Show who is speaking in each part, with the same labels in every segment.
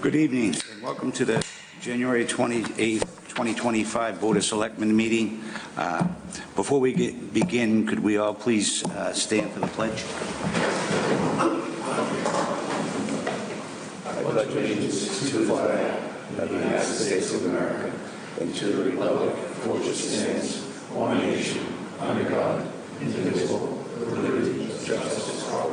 Speaker 1: Good evening, and welcome to the January 28th, 2025 Board of Selectmen meeting. Before we begin, could we all please stand for the pledge? I pledge allegiance to the flag of the United States of America and to the republic for which it stands, one nation, under God, indivisible, with liberty and justice for all.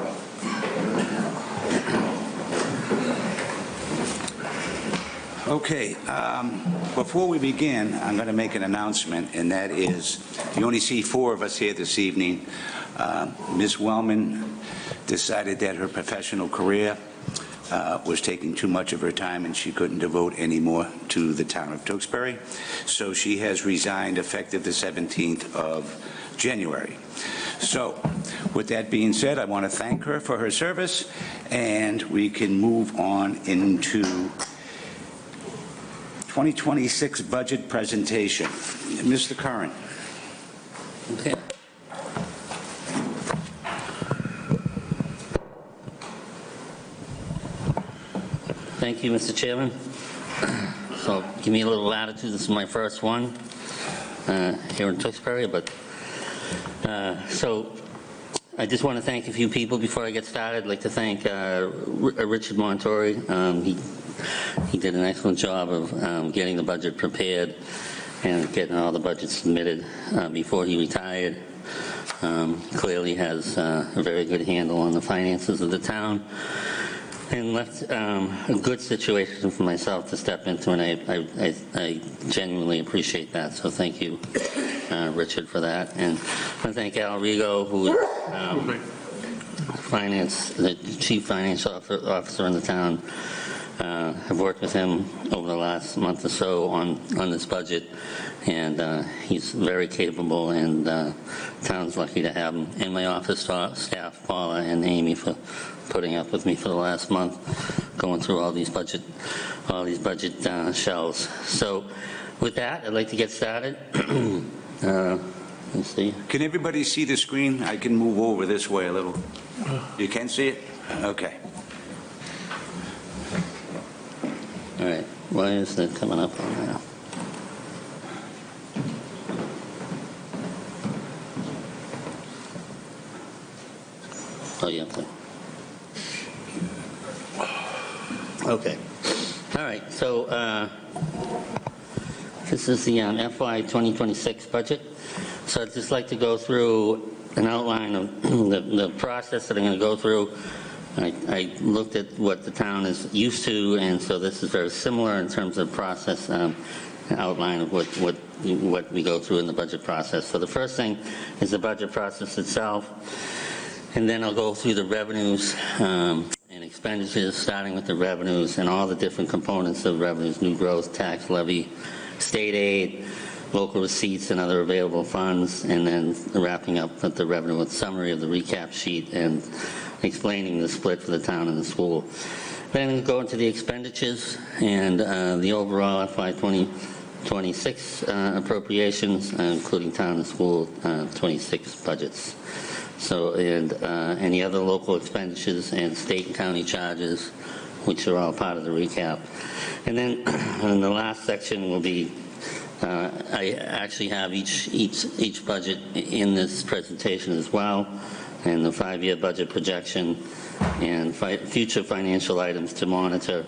Speaker 1: Okay, before we begin, I'm going to make an announcement, and that is, you only see 4 of us here this evening. Ms. Wellman decided that her professional career was taking too much of her time and she couldn't devote any more to the town of Tewksbury. So she has resigned effective the 17th of January. So, with that being said, I want to thank her for her service, and we can move on into 2026 budget presentation. Mr. Curran.
Speaker 2: Okay. Thank you, Mr. Chairman. So, give me a little latitude. This is my first one here in Tewksbury, but so I just want to thank a few people before I get started. I'd like to thank Richard Montori. He did an excellent job of getting the budget prepared and getting all the budgets submitted before he retired. Clearly has a very good handle on the finances of the town and left a good situation for myself to step into, and I genuinely appreciate that. So thank you, Richard, for that. And I want to thank Al Rigo, who is the chief financial officer in the town. I've worked with him over the last month or so on this budget, and he's very capable, and town's lucky to have him. And my office staff, Paula and Amy, for putting up with me for the last month, going through all these budget shells. So with that, I'd like to get started. Let's see.
Speaker 1: Can everybody see the screen? I can move over this way a little. You can see it? Okay.
Speaker 2: All right, why is that coming up on there? Oh, yeah. Okay. All right, so this is the FY 2026 budget. So I'd just like to go through an outline of the process that I'm going to go through. I looked at what the town is used to, and so this is very similar in terms of process, outline of what we go through in the budget process. So the first thing is the budget process itself, and then I'll go through the revenues and expenditures, starting with the revenues and all the different components of revenues: new growth, tax levy, state aid, local receipts, and other available funds, and then wrapping up with the revenue with summary of the recap sheet and explaining the split for the town and the school. Then we'll go into the expenditures and the overall FY 2026 appropriations, including town and school 26 budgets. So, and any other local expenditures and state and county charges, which are all part of the recap. And then in the last section will be I actually have each budget in this presentation as well, and the 5-year budget projection and future financial items to monitor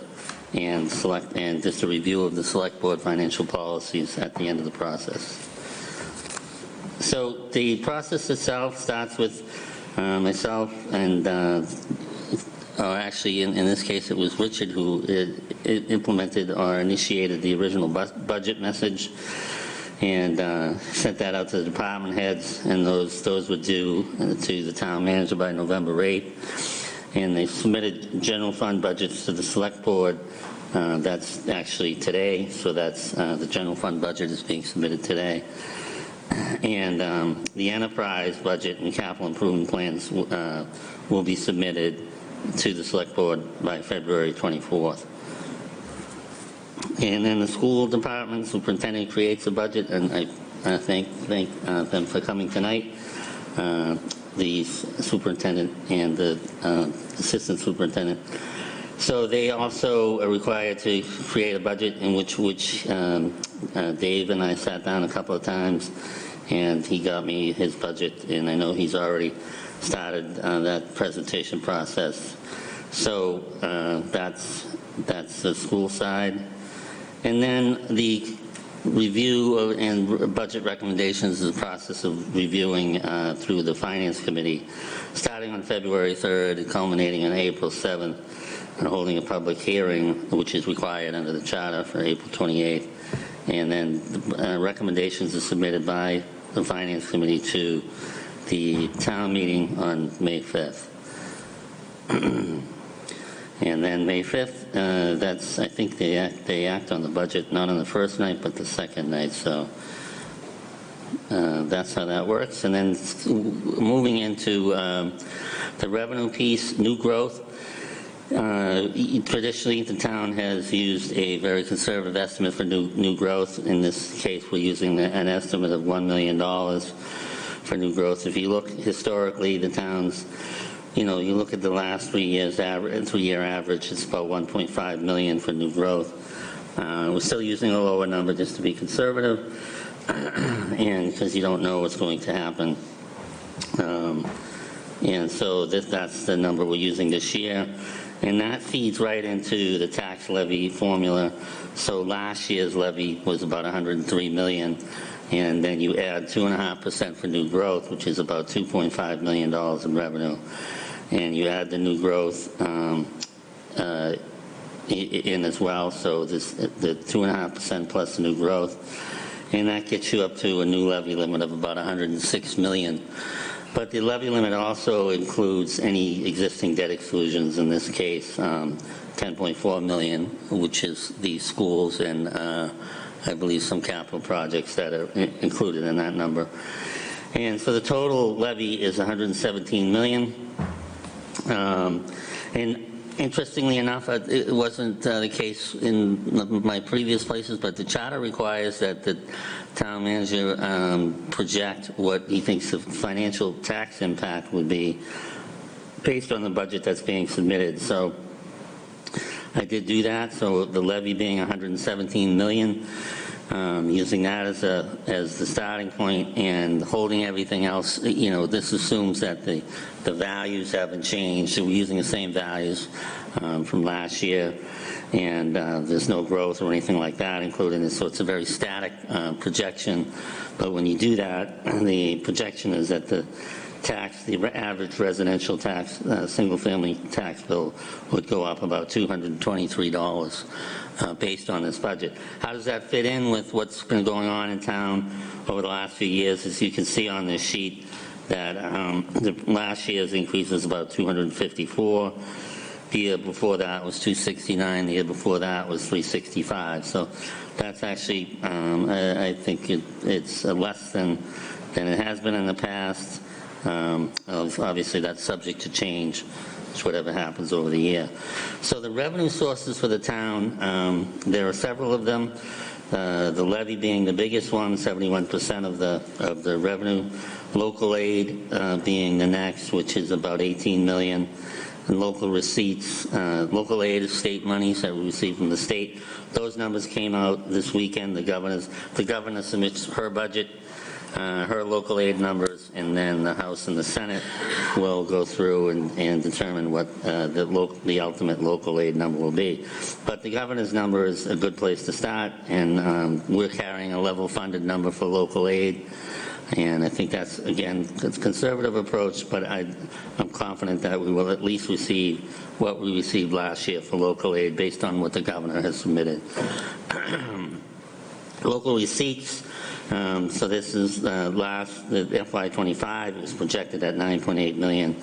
Speaker 2: and select, and just a review of the select board financial policies at the end of the process. So the process itself starts with myself and actually in this case it was Richard who implemented or initiated the original budget message and sent that out to the department heads, and those were due to the town manager by November 8th. And they submitted general fund budgets to the select board. That's actually today, so that's the general fund budget is being submitted today. And the enterprise budget and capital improvement plans will be submitted to the select board by February 24th. And then the school department superintendent creates a budget, and I thank them for coming tonight. The superintendent and the assistant superintendent So they also are required to create a budget in which Dave and I sat down a couple of times, and he got me his budget, and I know he's already started that presentation process. So that's the school side. And then the review and budget recommendations is the process of reviewing through the Finance Committee, starting on February 3rd and culminating on April 7th, and holding a public hearing, which is required under the charter, for April 28th. And then recommendations are submitted by the Finance Committee to the town meeting on May 5th. And then May 5th, that's, I think they act on the budget, not on the first night, but the second night, so that's how that works. And then moving into the revenue piece, new growth. Traditionally, the town has used a very conservative estimate for new growth. In this case, we're using an estimate of $1 million for new growth. If you look historically, the town's, you look at the last 3 years three-year average, it's about 1.5 million for new growth. We're still using a lower number just to be conservative, and because you don't know what's going to happen. And so that's the number we're using this year. And that feeds right into the tax levy formula. So last year's levy was about 103 million. And then you add 2.5% for new growth, which is about $2.5 million in revenue. And you add the new growth in as well, so the 2.5% plus the new growth. And that gets you up to a new levy limit of about 106 million. But the levy limit also includes any existing debt exclusions, in this case 10.4 million, which is the schools and I believe some capital projects that are included in that number. And so the total levy is 117 million. And interestingly enough, it wasn't the case in my previous places, but the charter requires that the town manager project what he thinks the financial tax impact would be based on the budget that's being submitted. So I did do that. So the levy being 117 million, using that as the starting point and holding everything else, this assumes that the values haven't changed. So we're using the same values from last year, and there's no growth or anything like that included in it. So it's a very static projection. But when you do that, the projection is that the average residential tax, single-family tax bill would go up about $223 based on this budget. How does that fit in with what's been going on in town over the last few years? As you can see on this sheet, that the last year's increase was about 254. The year before that was 269. The year before that was 365. So that's actually, I think it's less than it has been in the past. Obviously, that's subject to change. It's whatever happens over the year. So the revenue sources for the town, there are several of them. The levy being the biggest one, 71% of the revenue. Local aid being the next, which is about 18 million. And local receipts, local aid is state monies that we receive from the state. Those numbers came out this weekend. The governor submits her budget, her local aid numbers, and then the House and the Senate will go through and determine what the ultimate local aid number will be. But the governor's number is a good place to start, and we're carrying a level funded number for local aid. And I think that's, again, it's a conservative approach, but I'm confident that we will at least receive what we received last year for local aid based on what the governor has submitted. Local receipts. So this is the FY25 is projected at 9.8 million.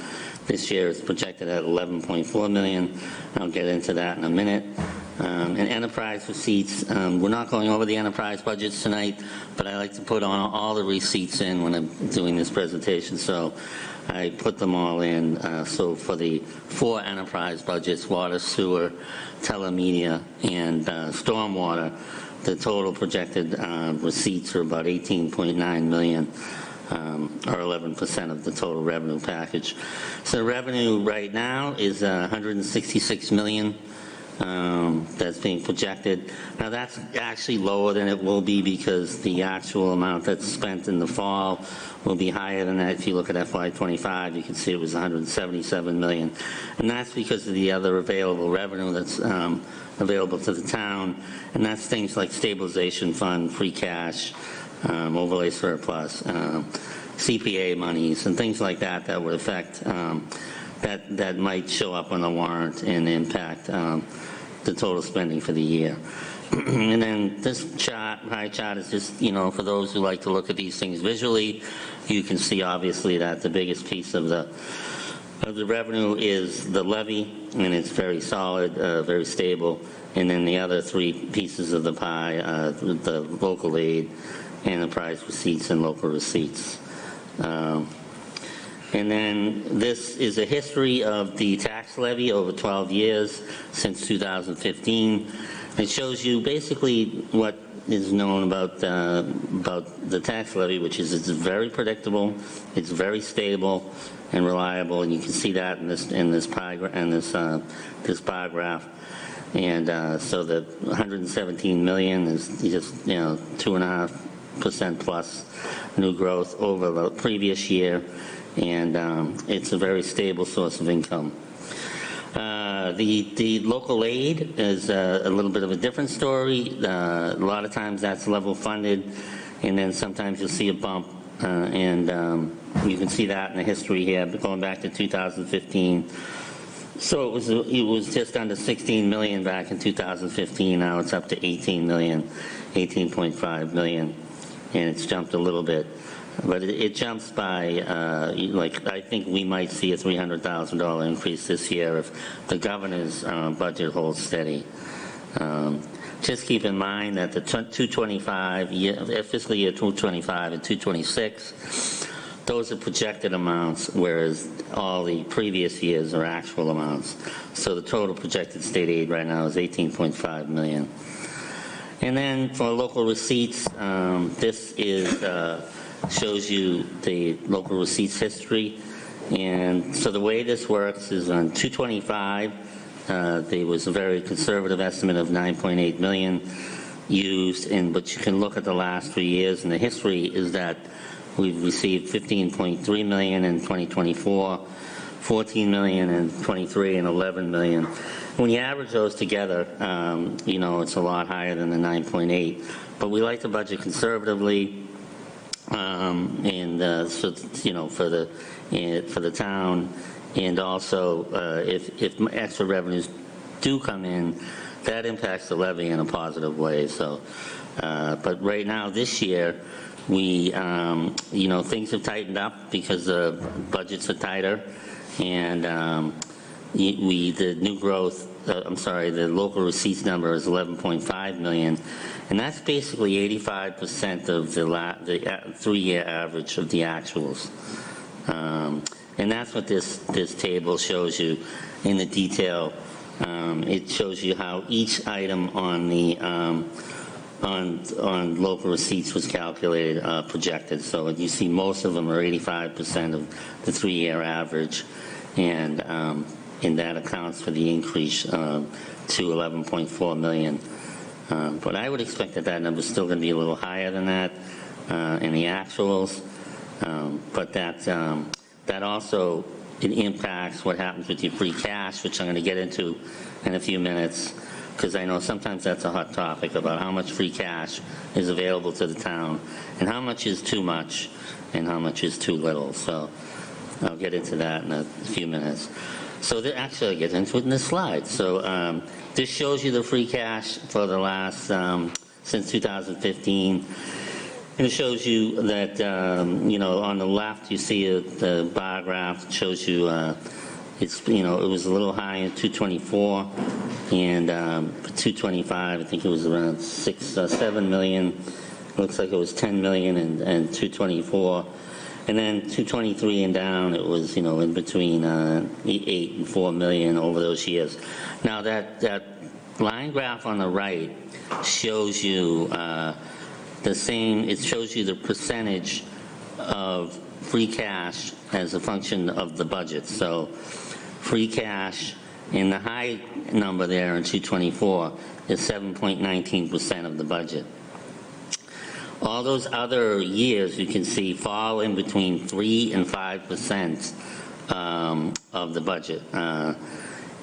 Speaker 2: This year is projected at 11.4 million. I'll get into that in a minute. And enterprise receipts, we're not going over the enterprise budgets tonight, but I like to put on all the receipts in when I'm doing this presentation. So I put them all in. So for the 4 enterprise budgets, water, sewer, telemedia, and stormwater, the total projected receipts are about 18.9 million, or 11% of the total revenue package. So revenue right now is 166 million. that's being projected. Now, that's actually lower than it will be because the actual amount that's spent in the fall will be higher than that. If you look at FY25, you can see it was $177 million. And that's because of the other available revenue that's available to the town. And that's things like stabilization fund, free cash, overlay surplus, CPA monies, and things like that that would affect, that might show up on the warrant and impact the total spending for the year. And then this pie chart is just, for those who like to look at these things visually, you can see obviously that the biggest piece of the revenue is the levy, and it's very solid, very stable. And then the other three pieces of the pie, the local aid, enterprise receipts, and local receipts. And then this is a history of the tax levy over 12 years since 2015. It shows you basically what is known about the tax levy, which is it's very predictable, it's very stable and reliable, and you can see that in this pie bar graph. And so the 117 million is just 2.5% plus new growth over the previous year, and it's a very stable source of income. The local aid is a little bit of a different story. A lot of times that's level funded, and then sometimes you'll see a bump, and you can see that in the history here, going back to 2015. So it was just under 16 million back in 2015. Now it's up to 18 million, 18.5 million, and it's jumped a little bit. But it jumps by, I think we might see a $300,000 increase this year if the governor's budget holds steady. Just keep in mind that the 225, fiscal year 225 and 226, those are projected amounts, whereas all the previous years are actual amounts. So the total projected state aid right now is 18.5 million. And then for local receipts, this is shows you the local receipts history. And so the way this works is on 225, there was a very conservative estimate of 9.8 million used, but you can look at the last 3 years, and the history is that we've received 15.3 million in 2024, 14 million in 23, and 11 million. When you average those together, it's a lot higher than the 9.8. But we like to budget conservatively, so for the town, and also if extra revenues do come in, that impacts the levy in a positive way. So, but right now this year, we things have tightened up because the budgets are tighter, and the new growth. The local receipts number is 11.5 million, and that's basically 85% of the 3-year average of the actuals. And that's what this table shows you in the detail. It shows you how each item on the on local receipts was calculated, projected. So you see most of them are 85% of the 3-year average, and that accounts for the increase to 11.4 million. But I would expect that number is still going to be a little higher than that in the actuals. But that also it impacts what happens with your free cash, which I'm going to get into in a few minutes, because I know sometimes that's a hot topic about how much free cash is available to the town and how much is too much and how much is too little. So I'll get into that in a few minutes. So actually, I'll get into it in this slide. So this shows you the free cash for the last, since 2015. And it shows you that, on the left, you see the bar graph. It shows you, it was a little high in 224, and 225, I think it was around 7 million. Looks like it was 10 million and 224. And then 223 and down, it was, in between 8 and 4 million over those years. Now that line graph on the right shows you the same. It shows you the percentage of free cash as a function of the budget. So free cash And the high number there in 224 is 7.19% of the budget. All those other years, you can see, fall in between 3 and 5% of the budget.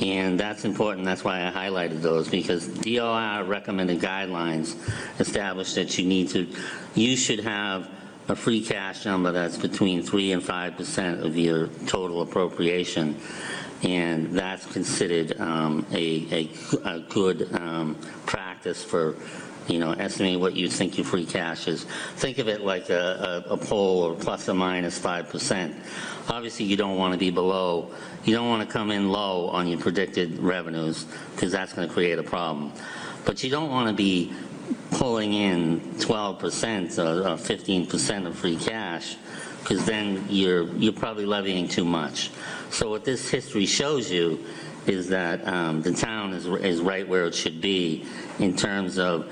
Speaker 2: And that's important. That's why I highlighted those, because DOR recommended guidelines establish that you should have a free cash number that's between 3 and 5% of your total appropriation. And that's considered a good practice for, estimating what you think your free cash is. Think of it like a poll, or plus or minus 5%. Obviously, you don't want to be below. You don't want to come in low on your predicted revenues, because that's going to create a problem. But you don't want to be pulling in 12% or 15% of free cash, because then you're probably levying too much. So what this history shows you is that the town is right where it should be in terms of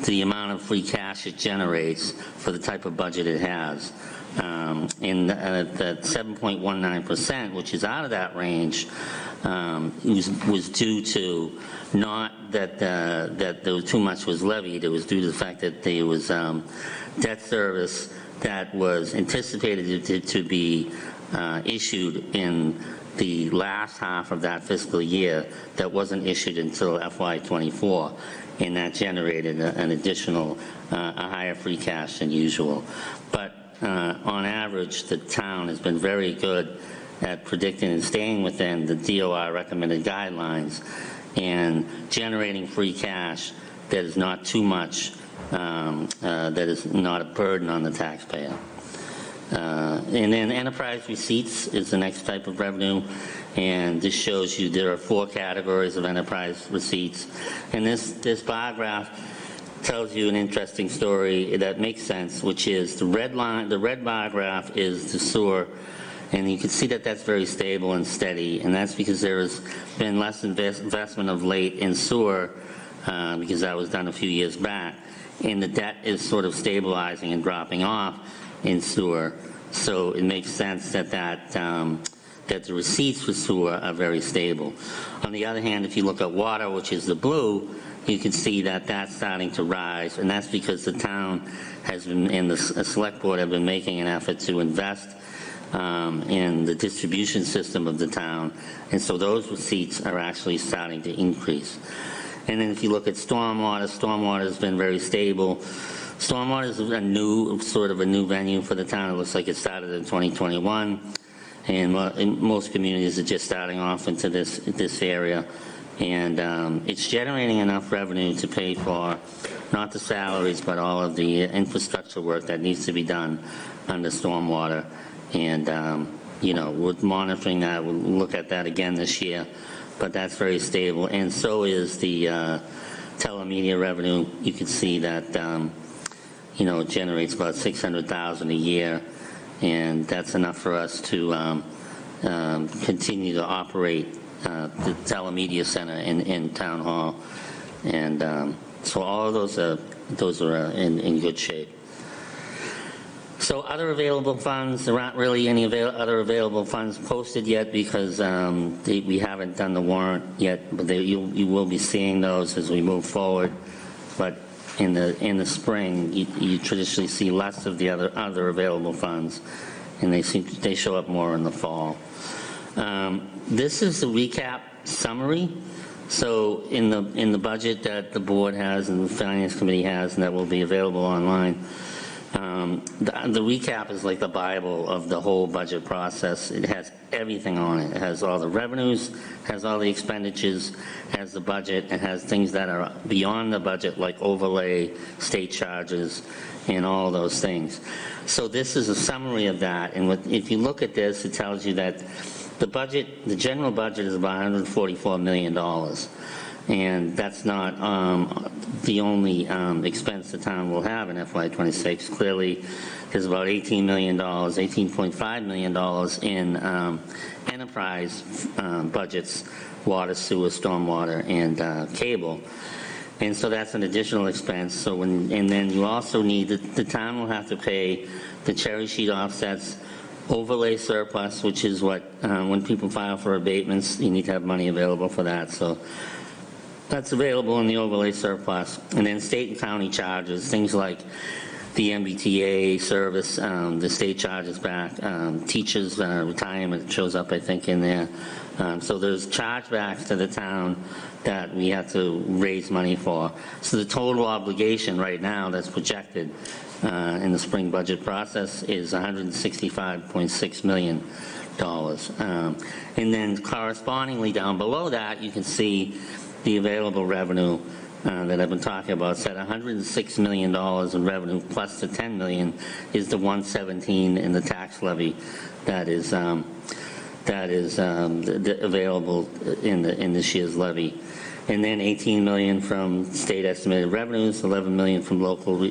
Speaker 2: the amount of free cash it generates for the type of budget it has. And that 7.19%, which is out of that range, was due to not that there was too much was levied. It was due to the fact that there was debt service that was anticipated to be issued in the last half of that fiscal year that wasn't issued until FY24, and that generated an additional, a higher free cash than usual. But on average, the town has been very good at predicting and staying within the DOR recommended guidelines and generating free cash that is not too much, that is not a burden on the taxpayer. And then enterprise receipts is the next type of revenue, and this shows you there are 4 categories of enterprise receipts. And this bar graph tells you an interesting story that makes sense, which is the red bar graph is the sewer, and you can see that that's very stable and steady, and that's because there has been less investment of late in sewer, because that was done a few years back, and the debt is sort of stabilizing and dropping off in sewer. So it makes sense that the receipts for sewer are very stable. On the other hand, if you look at water, which is the blue, you can see that that's starting to rise, and that's because the town has been, and the select board have been making an effort to invest in the distribution system of the town, and so those receipts are actually starting to increase. And then if you look at stormwater has been very stable. Stormwater is a new venue for the town. It looks like it started in 2021, and most communities are just starting off into this area. And it's generating enough revenue to pay for not the salaries, but all of the infrastructure work that needs to be done under stormwater. And we're monitoring that. We'll look at that again this year, but that's very stable. And so is the telemedia revenue. You can see that it generates about $600,000 a year, and that's enough for us to continue to operate the telemedia center in Town Hall. And so all of those are in good shape. So other available funds, there aren't really any other available funds posted yet, because we haven't done the warrant yet, but you will be seeing those as we move forward. But in the spring, you traditionally see less of the other available funds, and they show up more in the fall. This is the recap summary. So in the budget that the board has and the finance committee has, and that will be available online, the recap is like the Bible of the whole budget process. It has everything on it. It has all the revenues, has all the expenditures, has the budget, and has things that are beyond the budget, like overlay, state charges, and all those things. So this is a summary of that, and if you look at this, it tells you that the general budget is about $144 million. And that's not the only expense the town will have in FY26. Clearly, there's about $18 million, $18.5 million in enterprise budgets, water, sewer, stormwater, and cable. And so that's an additional expense. So and then you also need, the town will have to pay the cherry sheet offsets overlay surplus, which is what, when people file for abatements, you need to have money available for that. So that's available in the overlay surplus. And then state and county charges, things like the MBTA service, the state charges back, teachers' retirement shows up, I think, in there. So there's chargebacks to the town that we have to raise money for. So the total obligation right now that's projected in the spring budget process is $165.6 million. And then correspondingly down below that, you can see the available revenue that I've been talking about. Said $106 million in revenue plus the $10 million is the 117 in the tax levy that is available in this year's levy. And then $18 million from state estimated revenues, $11 million from local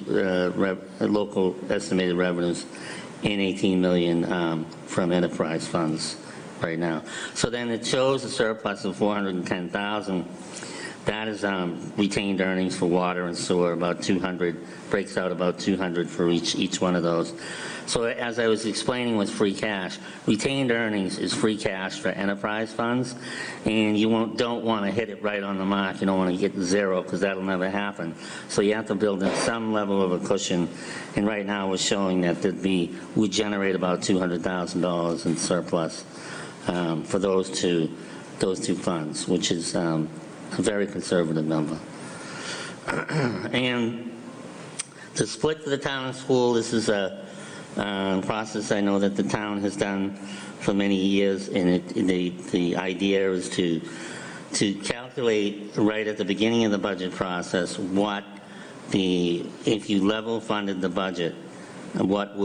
Speaker 2: estimated revenues, and $18 million from enterprise funds right now. So then it shows a surplus of $410,000. That is retained earnings for water and sewer, about 200, breaks out about 200 for each one of those. So as I was explaining with free cash, retained earnings is free cash for enterprise funds, and you don't want to hit it right on the mark. You don't want to get zero, because that'll never happen. So you have to build in some level of a cushion, and right now we're showing that we generate about $200,000 in surplus for those two funds, which is a very conservative number. And the split for the town and school, this is a process I know that the town has done for many years, and the idea is to calculate right at the beginning of the budget process if you level funded the budget, what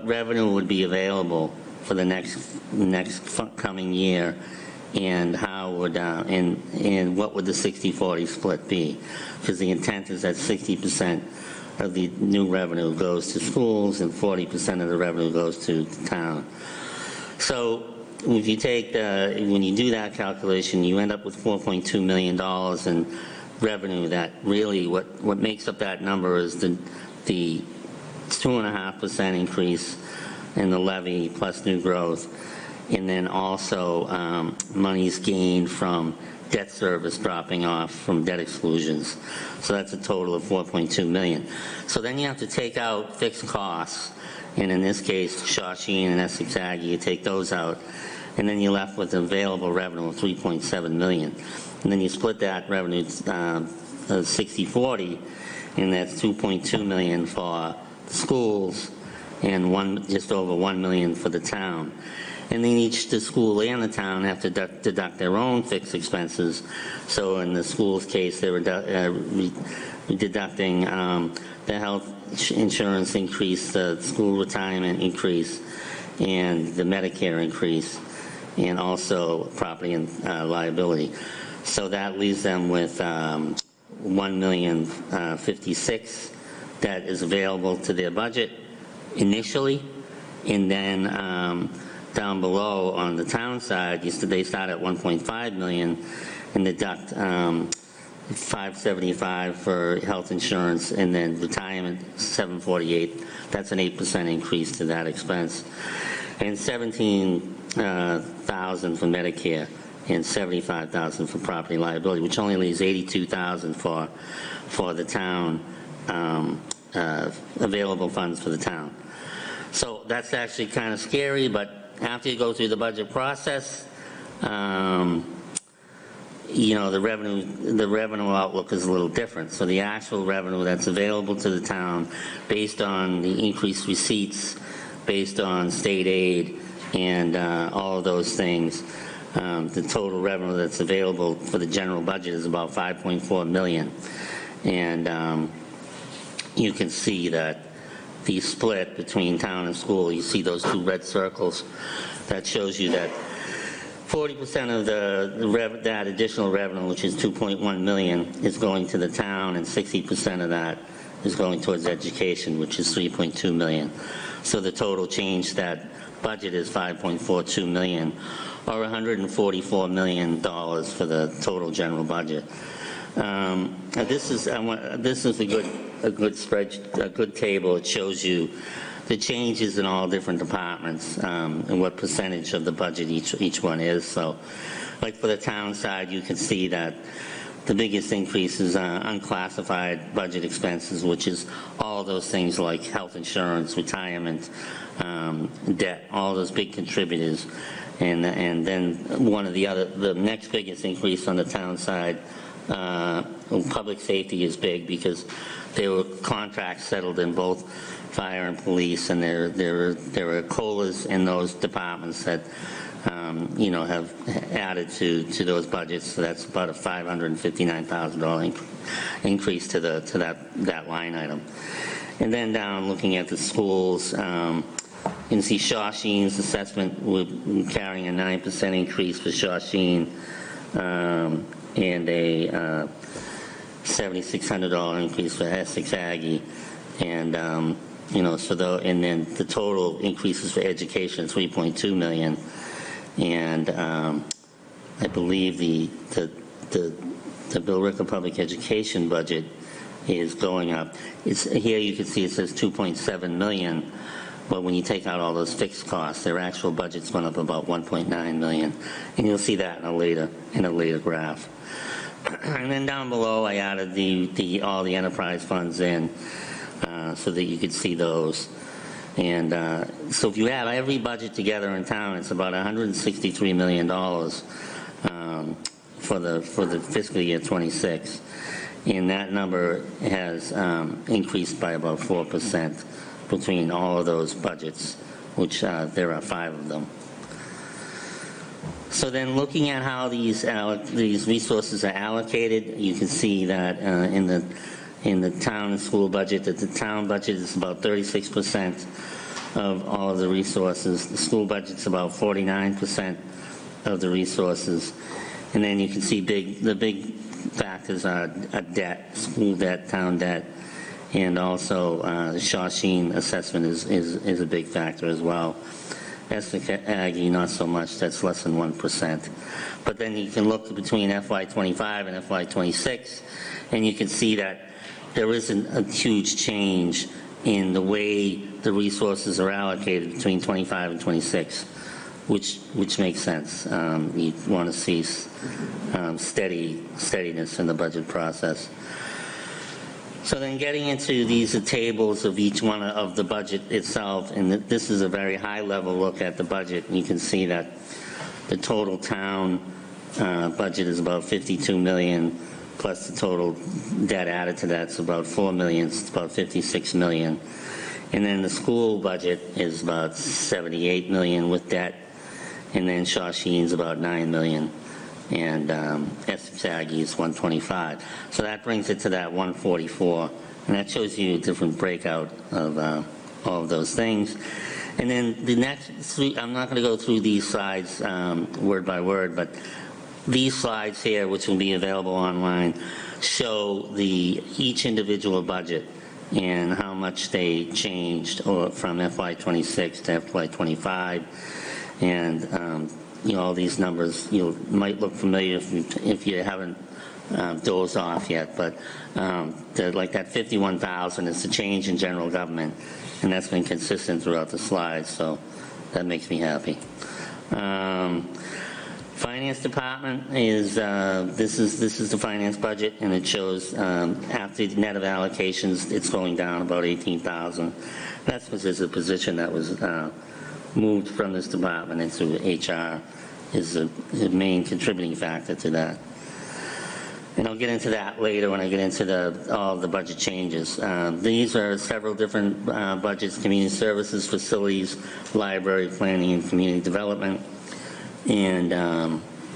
Speaker 2: revenue would be available for the next coming year, and how would and what would the 60-40 split be? Because the intent is that 60% of the new revenue goes to schools and 40% of the revenue goes to the town. So if you take when you do that calculation, you end up with $4.2 million in revenue. That really what makes up that number is the 2.5% increase in the levy plus new growth, and then also monies gained from debt service dropping off from debt exclusions. So that's a total of $4.2 million. So then you have to take out fixed costs, and in this case, Shawshene and Essex Aggie, you take those out, and then you're left with available revenue of $3.7 million. And then you split that revenue 60-40, and that's $2.2 million for the schools and just over $1 million for the town. And then the school and the town have to deduct their own fixed expenses. So in the school's case, they were deducting the health insurance increase, the school retirement increase, and the Medicare increase, and also property and liability. So that leaves them with $1,056,000 that is available to their budget initially, and then down below on the town side, they start at $1.5 million and deduct $575 for health insurance, and then retirement $748. That's an 8% increase to that expense, and $17,000 for Medicare and $75,000 for property liability, which only leaves $82,000 for the town, available funds for the town. So that's actually kind of scary, but after you go through the budget process, you know, the revenue outlook is a little different. So the actual revenue that's available to the town, based on the increased receipts, based on state aid, and all of those things, the total revenue that's available for the general budget is about $5.4 million. And you can see that the split between town and school, you see those two red circles, that shows you that 40% of that additional revenue, which is $2.1 million, is going to the town, and 60% of that is going towards education, which is $3.2 million. So the total change that budget is $5.42 million, or $144 million for the total general budget. This is a good spreadsheet, a good table. It shows you the changes in all different departments and what percentage of the budget each one is. So, like for the town side, you can see that the biggest increase is unclassified budget expenses, which is all those things like health insurance, retirement, debt, all those big contributors. And then the next biggest increase on the town side, public safety is big because there were contracts settled in both fire and police, and there were COLAs in those departments that have added to those budgets. So that's about a $559,000 increase to that line item. And then down looking at the schools, you can see Shawsheen's assessment, we're carrying a 9% increase for Shawsheen, and a $7,600 increase for Essex Aggie, and and then the total increases for education, 3.2 million, and I believe the Billerica Public Education budget is going up. Here you can see it says 2.7 million. But when you take out all those fixed costs, their actual budget's went up about 1.9 million, and you'll see that in a later graph. And then down below, I added all the enterprise funds in so that you could see those. And so if you add every budget together in town, it's about $163 million for the fiscal year 26, and that number has increased by about 4%. Between all of those budgets, which there are 5 of them. So then looking at how these resources are allocated, you can see that in the town and school budget, that the town budget is about 36% of all of the resources. The school budget's about 49% of the resources. And then you can see the big factors are debt, school debt, town debt, and also the Shawsheen assessment is a big factor as well. Essex Aggie, not so much, that's less than 1%. But then you can look between FY25 and FY26, and you can see that there isn't a huge change in the way the resources are allocated between 25 and 26, which makes sense. You want to see steadiness in the budget process. So then getting into these tables of each one of the budget itself, and this is a very high level look at the budget. You can see that the total town budget is about 52 million, plus the total debt added to that's about 4 million, so it's about 56 million. And then the school budget is about 78 million with debt, and then Shawsheen's about 9 million. And Essex Aggie is 125. So that brings it to that 144. And that shows you a different breakout of all of those things. And then the next three, I'm not going to go through these slides word by word, but these slides here, which will be available online, show each individual budget and how much they changed from FY26 to FY25. And all these numbers might look familiar if you haven't dozed off yet, but like that 51,000 is the change in general government, and that's been consistent throughout the slides, so that makes me happy. Finance department is this is the finance budget, and it shows after the net of allocations, it's going down about 18,000. That's because there's a position that was moved from this department into HR is the main contributing factor to that. And I'll get into that later when I get into all the budget changes. These are several different budgets: community services, facilities, library, planning, and community development. And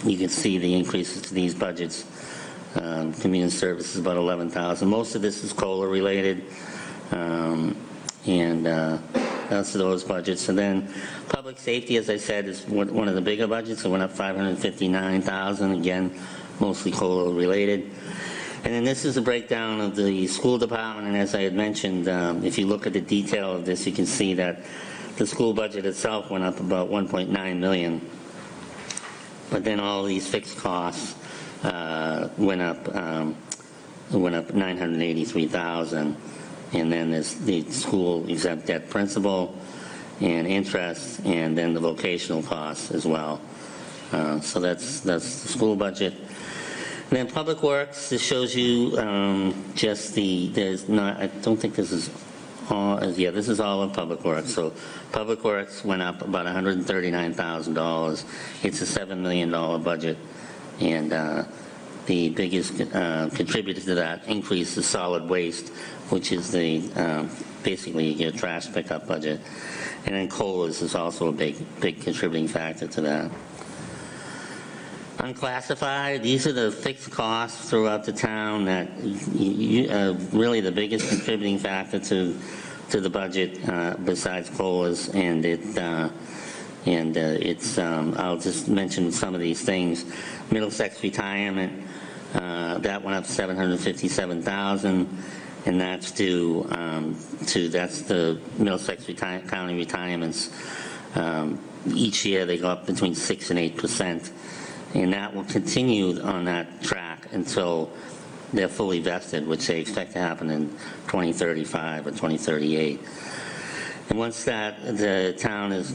Speaker 2: you can see the increases to these budgets. Community services about 11,000. Most of this is COLA related. That's those budgets. And then public safety, as I said, is one of the bigger budgets. It went up 559,000, again, mostly COLA related. And then this is a breakdown of the school department, and as I had mentioned, if you look at the detail of this, you can see that the school budget itself went up about 1.9 million. But then all these fixed costs went up 983,000. and then there's the school exempt debt principal and interest, and then the vocational costs as well. So that's the school budget. And then Public Works, this shows you just there's not, I don't think this is all, yeah, this is all in Public Works. So Public Works went up about $139,000. It's a $7 million budget, and the biggest contributor to that increase is solid waste, which is the basically your trash pickup budget. And then COLAs is also a big contributing factor to that. Unclassified, these are the fixed costs throughout the town that really the biggest contributing factor to the budget besides COLAs, and it's I'll just mention some of these things. Middlesex retirement, that went up $757,000, and that's due that's the Middlesex County retirements. Each year they go up between 6 and 8%. And that will continue on that track until they're fully vested, which they expect to happen in 2035 or 2038. And once the town is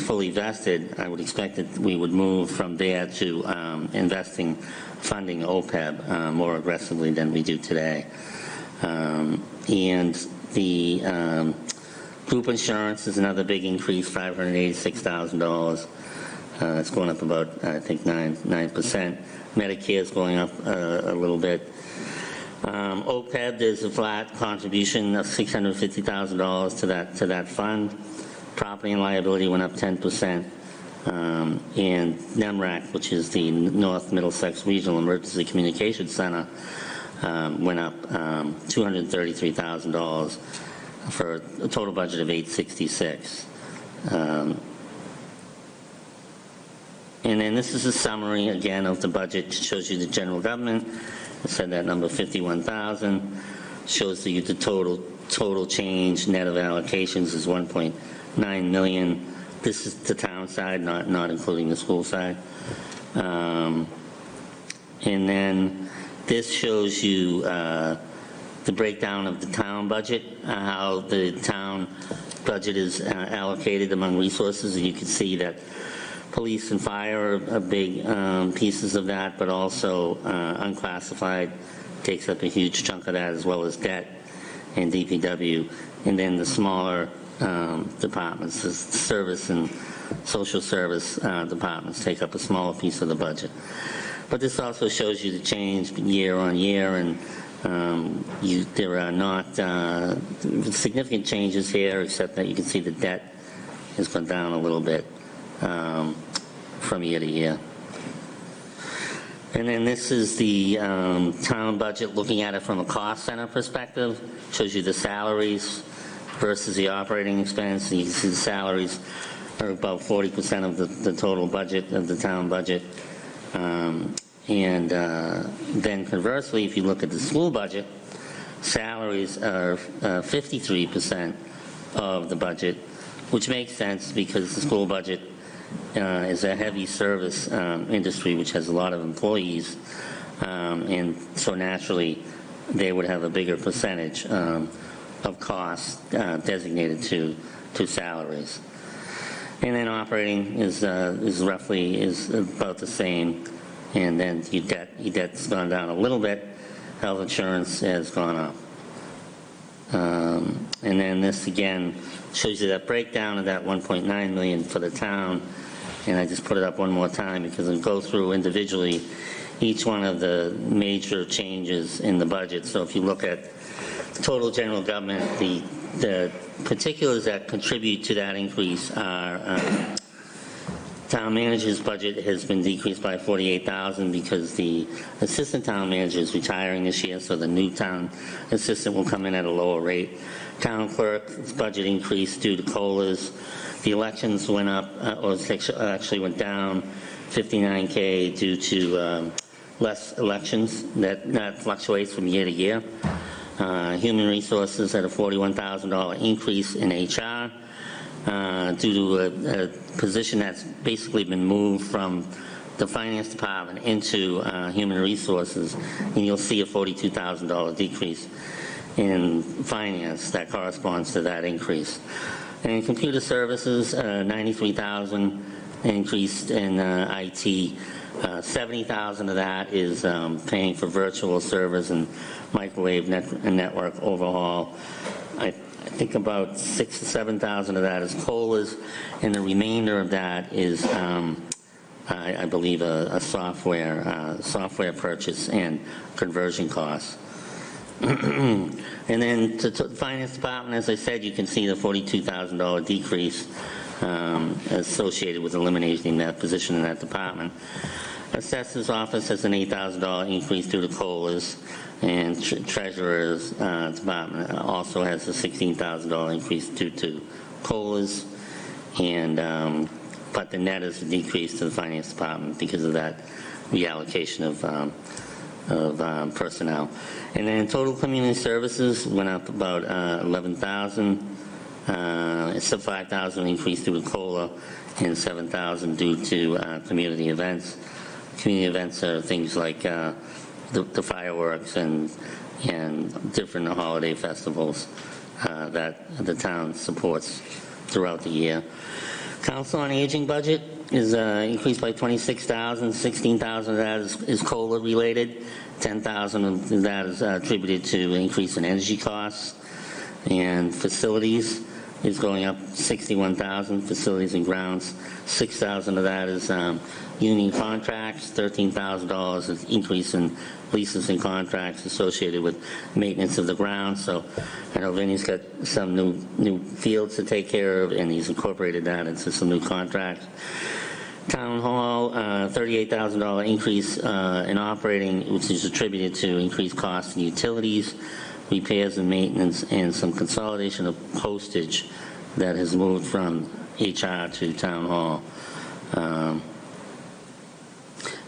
Speaker 2: fully vested, I would expect that we would move from there to funding OPEB more aggressively than we do today. And the group insurance is another big increase, $586,000. It's going up about, I think, 9%. Medicare is going up a little bit. OPEB, there's a flat contribution of $650,000 to that fund. Property and liability went up 10%. And NEMRAC, which is the North Middlesex Regional Emergency Communications Center, went up $233,000 for a total budget of $866. And then this is a summary, again, of the budget. It shows you the general government. I said that number 51,000. Shows you the total change, net of allocations is 1.9 million. This is the town side, not including the school side. And then this shows you the breakdown of the town budget, how the town budget is allocated among resources. And you can see that police and fire are big pieces of that, but also unclassified takes up a huge chunk of that, as well as debt and DPW. And then the smaller departments, the service and social service departments take up a smaller piece of the budget. But this also shows you the change year on year, and there are not significant changes here, except that you can see the debt has gone down a little bit from year to year. And then this is the town budget, looking at it from a cost center perspective. Shows you the salaries versus the operating expense. And you can see the salaries are about 40% of the total budget, of the town budget. Then conversely, if you look at the school budget, salaries are 53% of the budget, which makes sense because the school budget is a heavy service industry which has a lot of employees, and so naturally they would have a bigger percentage of costs designated to salaries. And then operating is roughly about the same, and then your debt's gone down a little bit. Health insurance has gone up. And then this again shows you that breakdown of that 1.9 million for the town. And I just put it up one more time because I'll go through individually each one of the major changes in the budget. So if you look at the total general government, the particulars that contribute to that increase are town manager's budget has been decreased by $48,000 because the assistant town manager is retiring this year, so the new town assistant will come in at a lower rate. Town clerk's budget increased due to COLAs. The elections went up, or actually went down, $59K due to less elections. That fluctuates from year to year. Human resources had a $41,000 increase in HR due to a position that's basically been moved from the finance department into human resources, and you'll see a $42,000 decrease. in finance that corresponds to that increase. And in computer services, 93,000 increased in IT. 70,000 of that is paying for virtual servers and microwave and network overhaul. I think about 6,000 to 7,000 of that is COLAs, and the remainder of that is, I believe, a software purchase and conversion costs. And then to the finance department, as I said, you can see the $42,000 decrease associated with eliminating that position in that department. Assessor's office has an $8,000 increase due to COLAs, and treasurer's department also has a $16,000 increase due to COLAs, and but the net is a decrease to the finance department because of that reallocation of personnel. And then total community services went up about 11,000. It's a 5,000 increase due to COLA and 7,000 due to community events. Community events are things like the fireworks and different holiday festivals that the town supports throughout the year. Council on Aging budget is increased by 26,000. 16,000 of that is COLA related. 10,000 of that is attributed to increase in energy costs. And facilities is going up 61,000, facilities and grounds. 6,000 of that is union contracts. $13,000 is increase in leases and contracts associated with maintenance of the grounds. So I know Vinny's got some new fields to take care of, and he's incorporated that into some new contracts. Town Hall, $38,000 increase in operating, which is attributed to increased costs in utilities, repairs and maintenance, and some consolidation of postage that has moved from HR to Town Hall.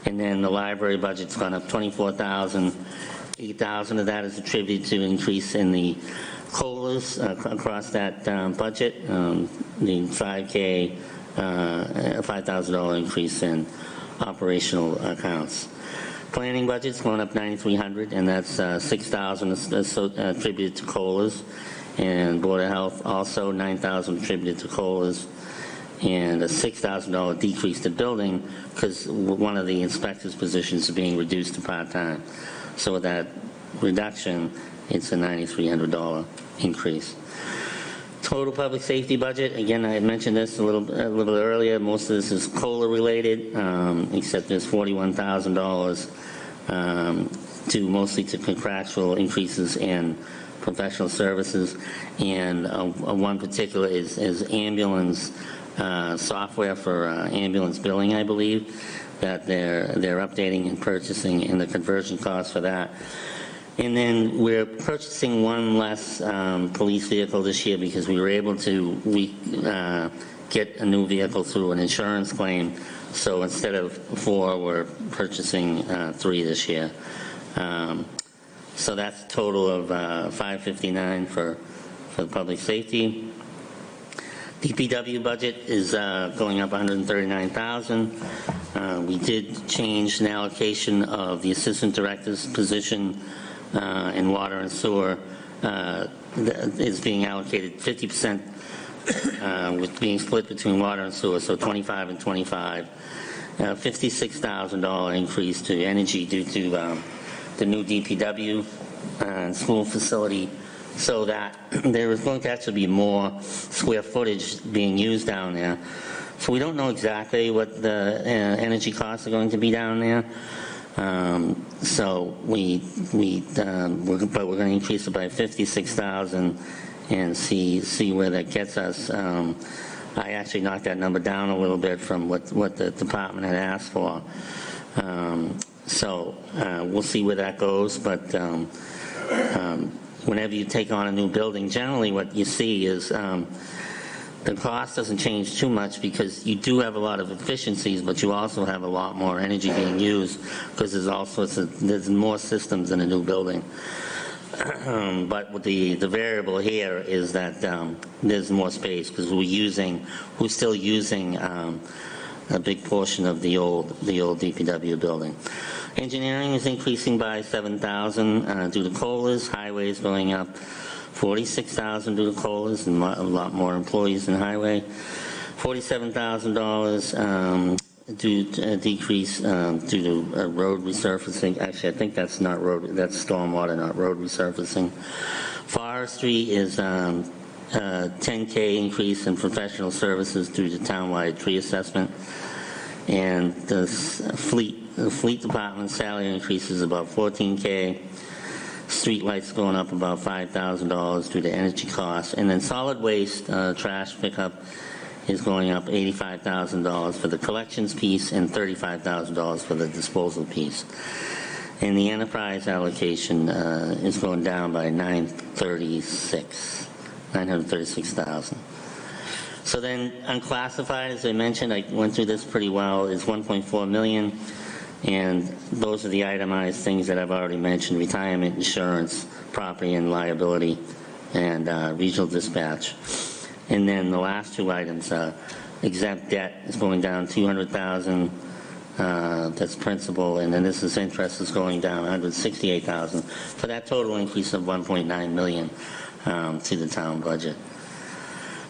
Speaker 2: And then the library budget's gone up 24,000. 8,000 of that is attributed to increase in the COLAs across that budget. The $5,000 increase in operational accounts. Planning budget's going up 9,300, and that's 6,000 attributed to COLAs, and Board of Health also 9,000 attributed to COLAs, and a $6,000 decrease to building because one of the inspector's positions is being reduced to part-time. So with that reduction, it's a $9,300 increase. Total public safety budget, again, I had mentioned this a little bit earlier. Most of this is COLA related, except there's $41,000 mostly to contractual increases in professional services, and one particular is ambulance software for ambulance billing, I believe, that they're updating and purchasing, and the conversion costs for that. And then we're purchasing one less police vehicle this year because we were able to get a new vehicle through an insurance claim. So instead of 4, we're purchasing 3 this year. So that's a total of $559 for the public safety. DPW budget is going up $139,000. We did change an allocation of the assistant director's position in water and sewer. Is being allocated 50%, with being split between water and sewer, so 25 and 25. $56,000 increase to energy due to the new DPW school facility, so that there is going to actually be more square footage being used down there. So we don't know exactly what the energy costs are going to be down there. So we're going to increase it by $56,000 and see where that gets us. I actually knocked that number down a little bit from what the department had asked for. So we'll see where that goes, but whenever you take on a new building, generally what you see is the cost doesn't change too much because you do have a lot of efficiencies, but you also have a lot more energy being used because there's more systems in a new building. But with the variable here is that there's more space because we're still using a big portion of the old DPW building. Engineering is increasing by $7,000 due to COLAs. Highways going up $46,000 due to COLAs and a lot more employees in highway. $47,000 due to a decrease due to road resurfacing. Actually, I think that's not road, that's stormwater, not road resurfacing. Forestry is $10K increase in professional services due to townwide tree assessment. And the fleet department salary increase is about $14K. Streetlights going up about $5,000 due to energy costs. And then solid waste trash pickup is going up $85,000 for the collections piece and $35,000 for the disposal piece. And the enterprise allocation is going down by $936,000. So then unclassified, as I mentioned, I went through this pretty well, is $1.4 million. And those are the itemized things that I've already mentioned: retirement, insurance, property and liability, and regional dispatch. And then the last two items, exempt debt is going down $200,000. That's principal, and then this is interest is going down $168,000 for that total increase of $1.9 million to the town budget.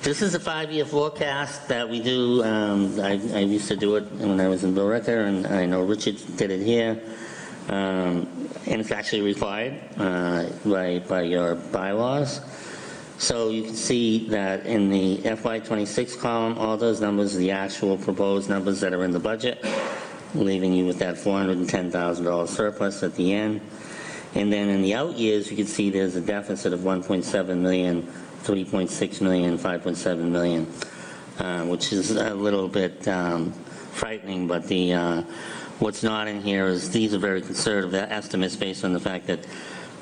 Speaker 2: This is a 5-year forecast that we do. I used to do it when I was in Billerica, and I know Richard did it here. And it's actually required by your bylaws. So you can see that in the FY26 column, all those numbers are the actual proposed numbers that are in the budget, leaving you with that $410,000 surplus at the end. And then in the out years, you can see there's a deficit of $1.7 million, $3.6 million, $5.7 million, which is a little bit frightening. But what's not in here is these are very conservative estimates based on the fact that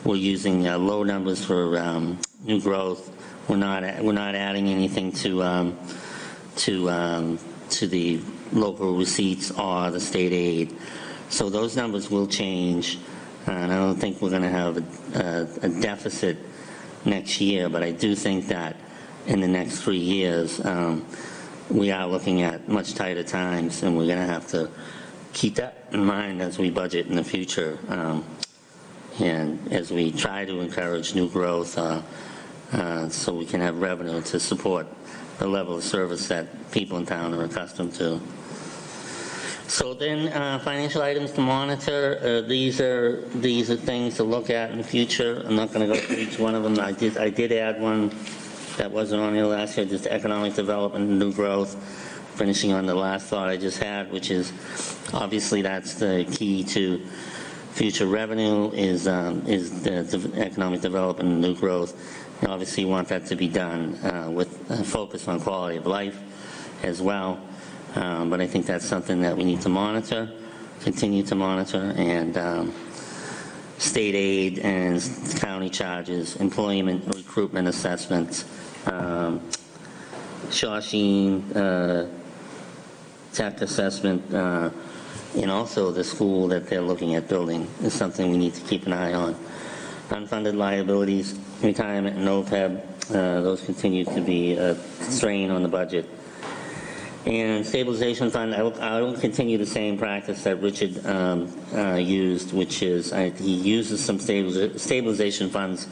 Speaker 2: we're using low numbers for new growth. We're not adding anything to the local receipts or the state aid. So those numbers will change, and I don't think we're going to have a deficit next year, but I do think that in the next 3 years, we are looking at much tighter times, and we're going to have to keep that in mind as we budget in the future, and as we try to encourage new growth so we can have revenue to support the level of service that people in town are accustomed to. So then, financial items to monitor. These are things to look at in the future. I'm not going to go through each one of them. I did add one that wasn't on here last year, just economic development and new growth. Finishing on the last thought I just had, which is obviously that's the key to future revenue is the economic development and new growth. And obviously, you want that to be done with a focus on quality of life as well. But I think that's something that we need to monitor, continue to monitor, and state aid and county charges, employment recruitment assessments, Shawsheen tech assessment, and also the school that they're looking at building is something we need to keep an eye on. Unfunded liabilities, retirement, and OPEB, those continue to be a strain on the budget. And stabilization fund, I will continue the same practice that Richard used, which is he uses some stabilization funds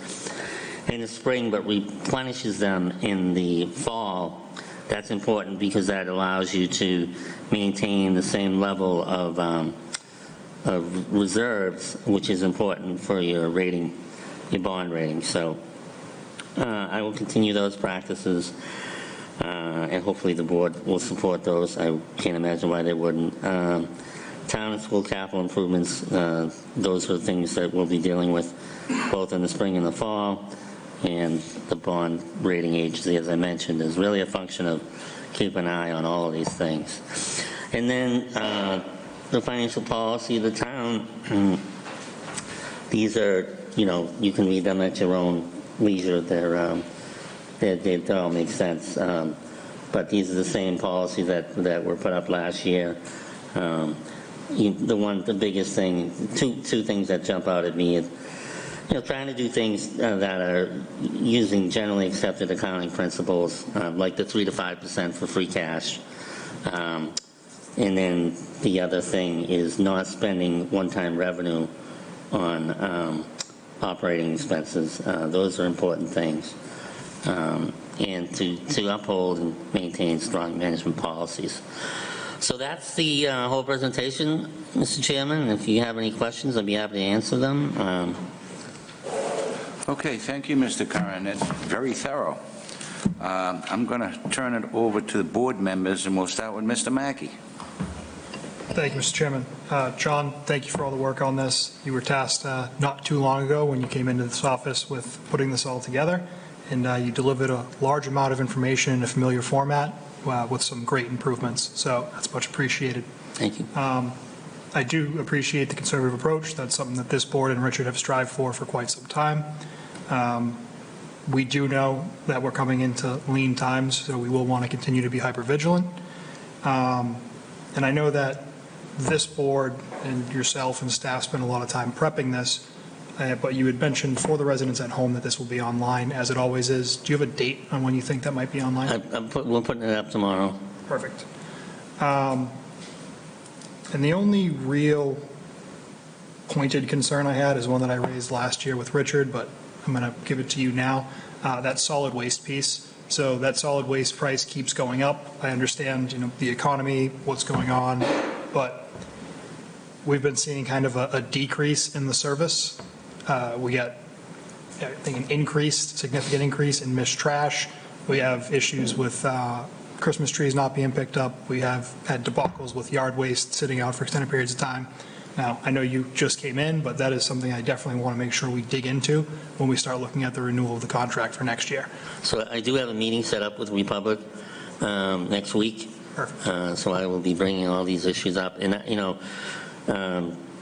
Speaker 2: in the spring but replenishes them in the fall. That's important because that allows you to maintain the same level of reserves, which is important for your rating, your bond rating. So I will continue those practices. And hopefully the board will support those. I can't imagine why they wouldn't. Town and school capital improvements, those are the things that we'll be dealing with both in the spring and the fall. And the bond rating agency, as I mentioned, is really a function of keeping an eye on all of these things. And then the financial policy of the town, these are, you can read them at your own leisure. They all make sense. But these are the same policies that were put up last year. The biggest thing, two things that jump out at me is, trying to do things that are using generally accepted accounting principles, like the 3 to 5% for free cash. And then the other thing is not spending one-time revenue on operating expenses. Those are important things. And to uphold and maintain strong management policies. So that's the whole presentation, Mr. Chairman. If you have any questions, I'd be happy to answer them.
Speaker 1: Okay, thank you, Mr. Curran. That's very thorough. I'm going to turn it over to the board members, and we'll start with Mr. Mackey.
Speaker 3: Thank you, Mr. Chairman. John, thank you for all the work on this. You were tasked not too long ago when you came into this office with putting this all together, and you delivered a large amount of information in a familiar format with some great improvements. So that's much appreciated.
Speaker 2: Thank you.
Speaker 3: I do appreciate the conservative approach. That's something that this board and Richard have strived for quite some time. We do know that we're coming into lean times, so we will want to continue to be hyper-vigilant. And I know that this board and yourself and staff spend a lot of time prepping this, but you had mentioned for the residents at home that this will be online, as it always is. Do you have a date on when you think that might be online?
Speaker 2: We're putting it up tomorrow.
Speaker 3: Perfect. And the only real pointed concern I had is one that I raised last year with Richard, but I'm going to give it to you now. That solid waste piece. So that solid waste price keeps going up. I understand, the economy, what's going on, but we've been seeing kind of a decrease in the service. We got, I think, an significant increase in missed trash. We have issues with Christmas trees not being picked up. We have had debacles with yard waste sitting out for extended periods of time. Now, I know you just came in, but that is something I definitely want to make sure we dig into when we start looking at the renewal of the contract for next year.
Speaker 2: So I do have a meeting set up with Republic next week.
Speaker 3: Perfect.
Speaker 2: So I will be bringing all these issues up. And,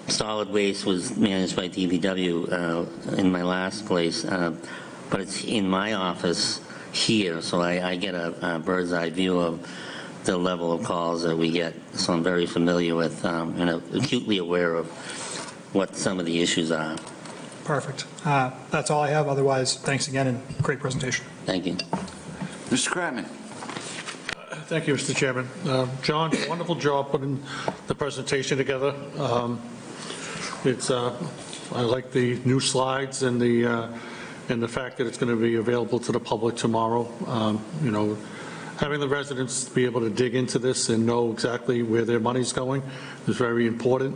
Speaker 2: solid waste was managed by DPW in my last place, but it's in my office here, so I get a bird's eye view of the level of calls that we get. So I'm very familiar with and acutely aware of what some of the issues are.
Speaker 3: Perfect. That's all I have. Otherwise, thanks again and great presentation.
Speaker 2: Thank you.
Speaker 1: Mr. Kratman.
Speaker 4: Thank you, Mr. Chairman. John, wonderful job putting the presentation together. I like the new slides and the fact that it's going to be available to the public tomorrow. Having the residents be able to dig into this and know exactly where their money's going is very important.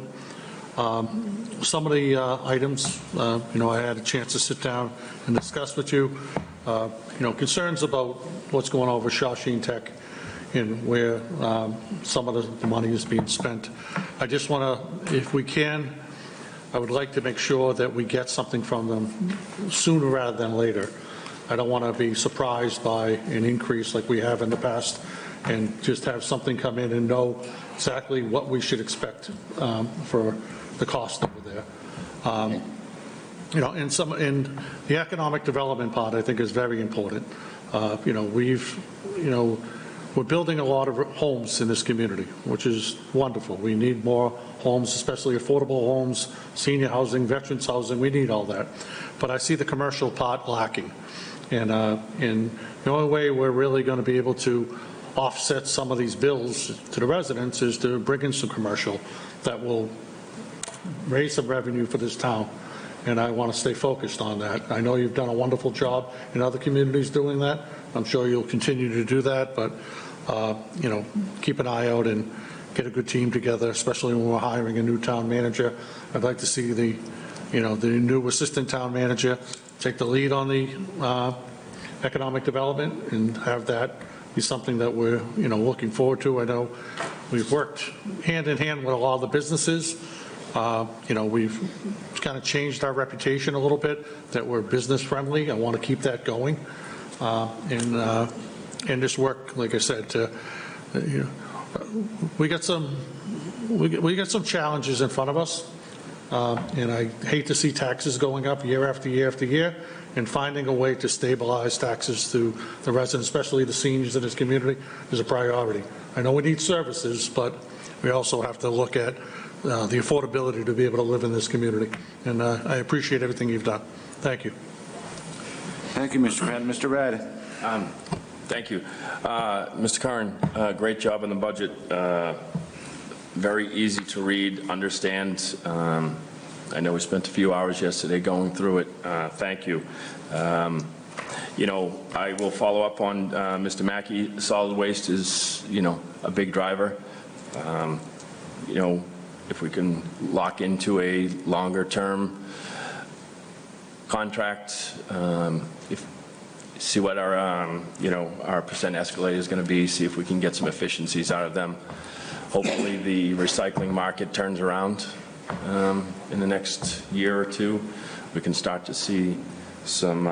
Speaker 4: Some of the items, I had a chance to sit down and discuss with you. Concerns about what's going on over Shawshene Tech and where some of the money is being spent. I just want to, if we can, I would like to make sure that we get something from them sooner rather than later. I don't want to be surprised by an increase like we have in the past and just have something come in and know exactly what we should expect for the cost over there. And the economic development part, I think, is very important. We're building a lot of homes in this community, which is wonderful. We need more homes, especially affordable homes, senior housing, veterans housing. We need all that. But I see the commercial part lacking. And the only way we're really going to be able to offset some of these bills to the residents is to bring in some commercial that will raise some revenue for this town. And I want to stay focused on that. I know you've done a wonderful job in other communities doing that. I'm sure you'll continue to do that, but keep an eye out and get a good team together, especially when we're hiring a new town manager. I'd like to see the new assistant town manager take the lead on the economic development and have that be something that we're looking forward to. I know we've worked hand in hand with a lot of the businesses. We've kind of changed our reputation a little bit, that we're business friendly. I want to keep that going. And this work, like I said, we got some challenges in front of us. And I hate to see taxes going up year after year after year, and finding a way to stabilize taxes to the residents, especially the seniors in this community, is a priority. I know we need services, but we also have to look at the affordability to be able to live in this community. And I appreciate everything you've done. Thank you.
Speaker 1: Thank you, Mr. Kratman. Mr. Ryder.
Speaker 5: Thank you. Mr. Curran, great job on the budget. very easy to read, understand. I know we spent a few hours yesterday going through it. Thank you. You know, I will follow up on Mr. Mackey. Solid waste is, you know, a big driver. You know, if we can lock into a longer-term contract, see what our, you know, our percent escalator is going to be, see if we can get some efficiencies out of them. Hopefully the recycling market turns around in the next year or two. We can start to see some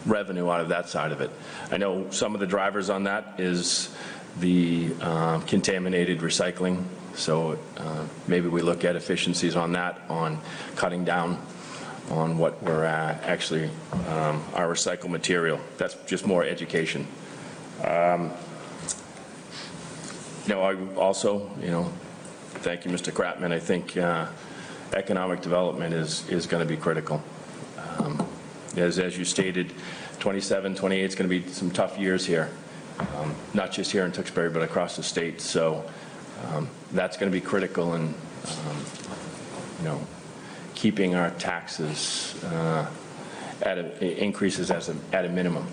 Speaker 5: revenue out of that side of it. I know some of the drivers on that is the contaminated recycling, so maybe we look at efficiencies on that, on cutting down on what we're actually, our recycled material. That's just more education. You know, I also, you know, thank you, Mr. Kratman. I think economic development is going to be critical. As you stated, 27, 28 is going to be some tough years here, not just here in Tewksbury, but across the state. So that's going to be critical in, you know, keeping our taxes increases at a minimum.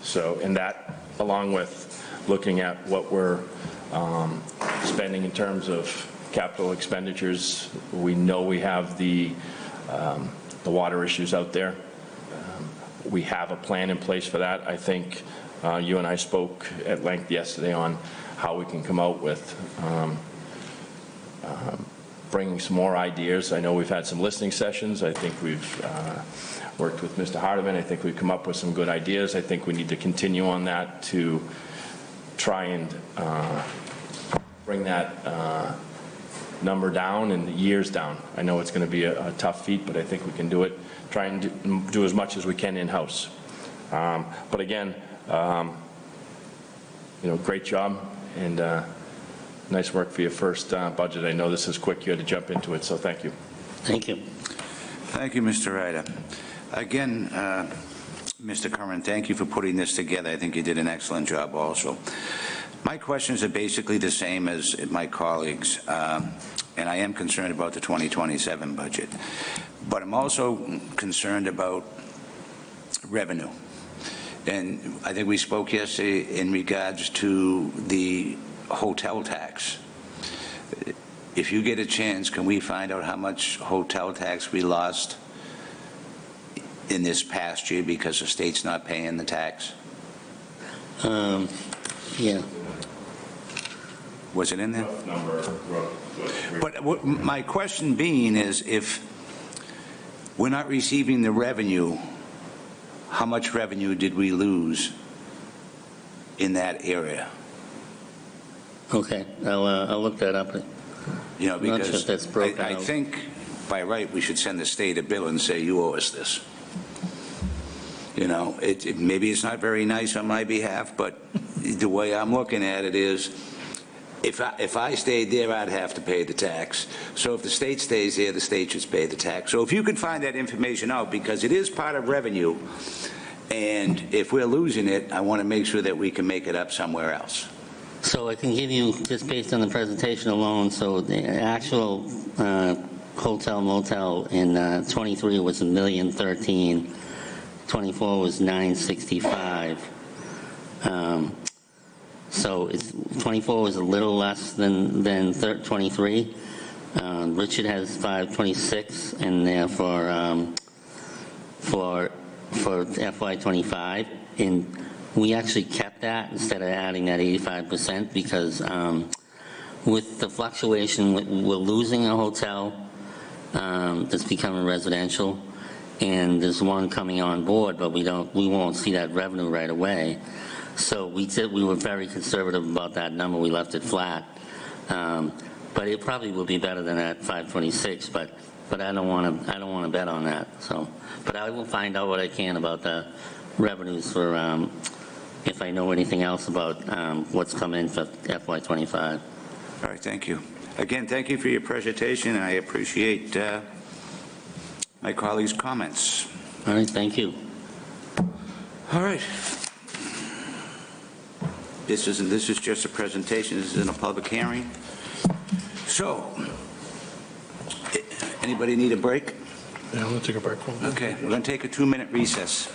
Speaker 5: So, and that, along with looking at what we're spending in terms of capital expenditures, we know we have the water issues out there. We have a plan in place for that. I think you and I spoke at length yesterday on how we can come out with bringing some more ideas. I know we've had some listening sessions. I think we've worked with Mr. Hardiman. I think we've come up with some good ideas. I think we need to continue on that to try and bring that number down and the years down. I know it's going to be a tough feat, but I think we can do it. Try and do as much as we can in-house. But again, you know, great job and nice work for your first budget. I know this is quick. You had to jump into it, so thank you.
Speaker 2: Thank you.
Speaker 1: Thank you, Mr. Ryder. Again, Mr. Curran, thank you for putting this together. I think you did an excellent job also. My questions are basically the same as my colleagues, and I am concerned about the 2027 budget. But I'm also concerned about revenue. And I think we spoke yesterday in regards to the hotel tax. If you get a chance, can we find out how much hotel tax we lost in this past year because the state's not paying the tax?
Speaker 2: Yeah.
Speaker 1: Was it in there? But my question being is, if we're not receiving the revenue, how much revenue did we lose in that area?
Speaker 2: Okay, I'll look that up.
Speaker 1: You know,
Speaker 2: I'm not sure
Speaker 1: because
Speaker 2: if that's broken
Speaker 1: I
Speaker 2: out.
Speaker 1: think by right we should send the state a bill and say, you owe us this. You know, maybe it's not very nice on my behalf, but the way I'm looking at it is, if I stayed there, I'd have to pay the tax. So if the state stays there, the state should pay the tax. So if you can find that information out, because it is part of revenue, and if we're losing it, I want to make sure that we can make it up somewhere else.
Speaker 2: So I can give you, just based on the presentation alone, so the actual hotel motel in 23 was $1,013,000, 24 was $965,000. So it's 24 was a little less than 23. Richard has 526 in there for FY25, and we actually kept that instead of adding that 85% because with the fluctuation, we're losing a hotel that's becoming residential, and there's one coming on board, but we won't see that revenue right away. So we were very conservative about that number. We left it flat, but it probably will be better than that 526. But I don't want to bet on that. So, but I will find out what I can about the revenues for if I know anything else about what's come in for FY25.
Speaker 1: All right, thank you. Again, thank you for your presentation, and I appreciate my colleagues' comments.
Speaker 2: All right, thank you.
Speaker 1: All right. This is just a presentation. This isn't a public hearing. So, anybody need a break?
Speaker 4: Yeah, I'm going to take a break.
Speaker 1: Okay, we're going to take a 2-minute recess.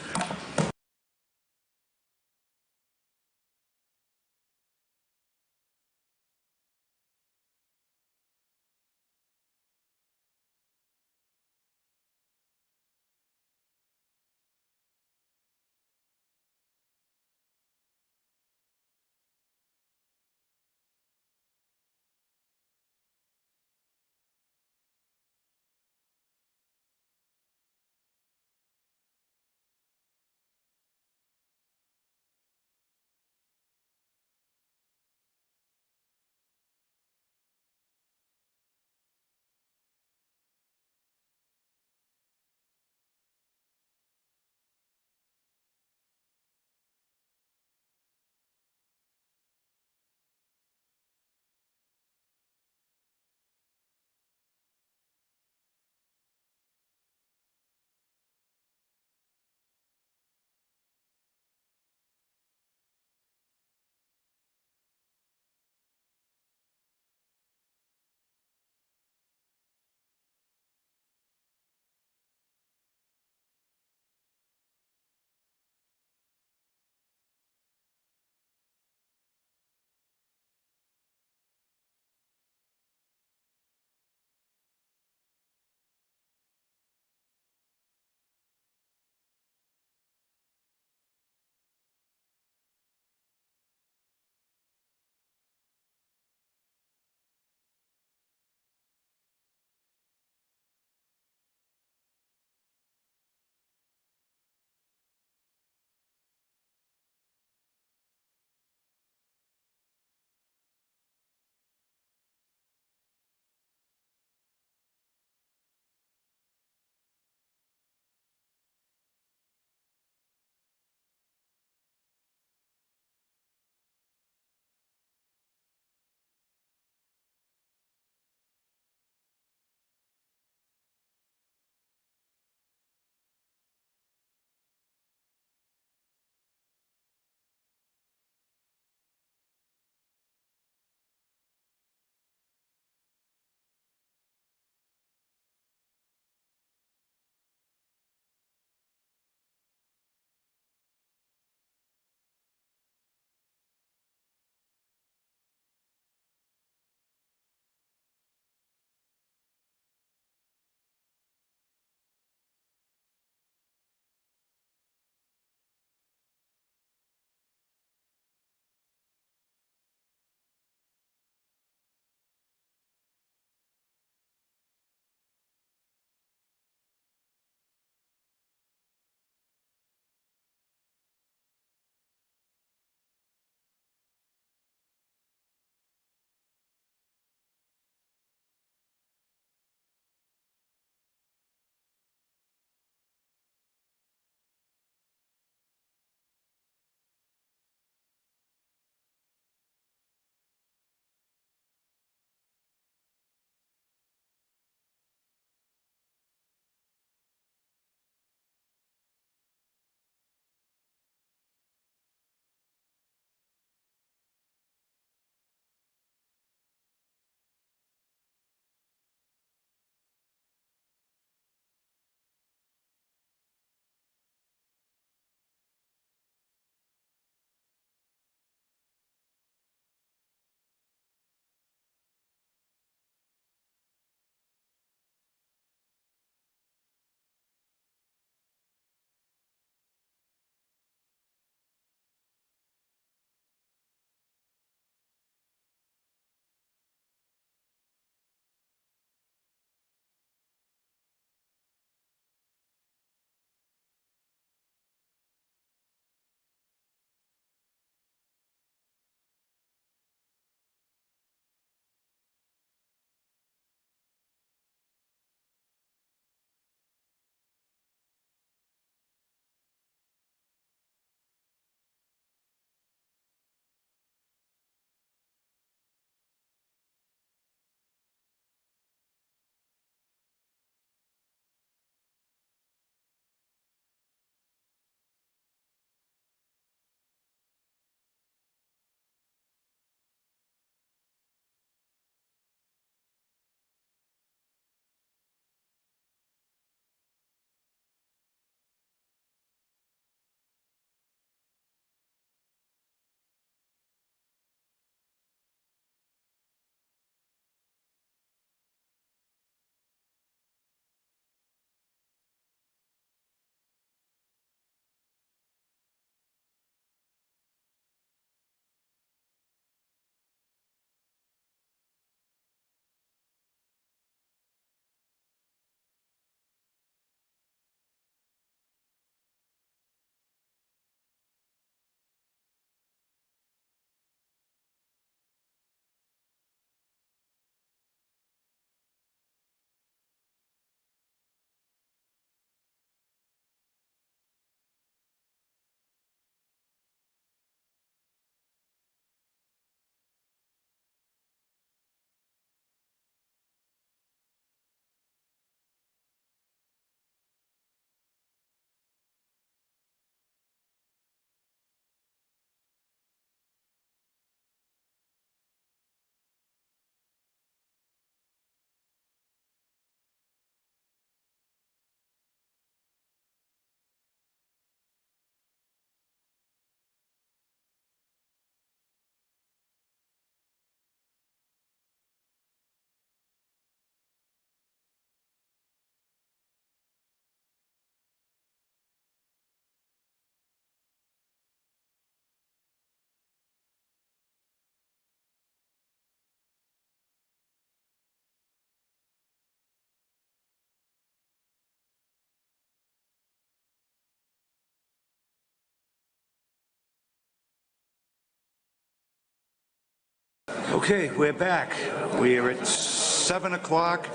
Speaker 1: Okay, we're back. We are at 7 o'clock,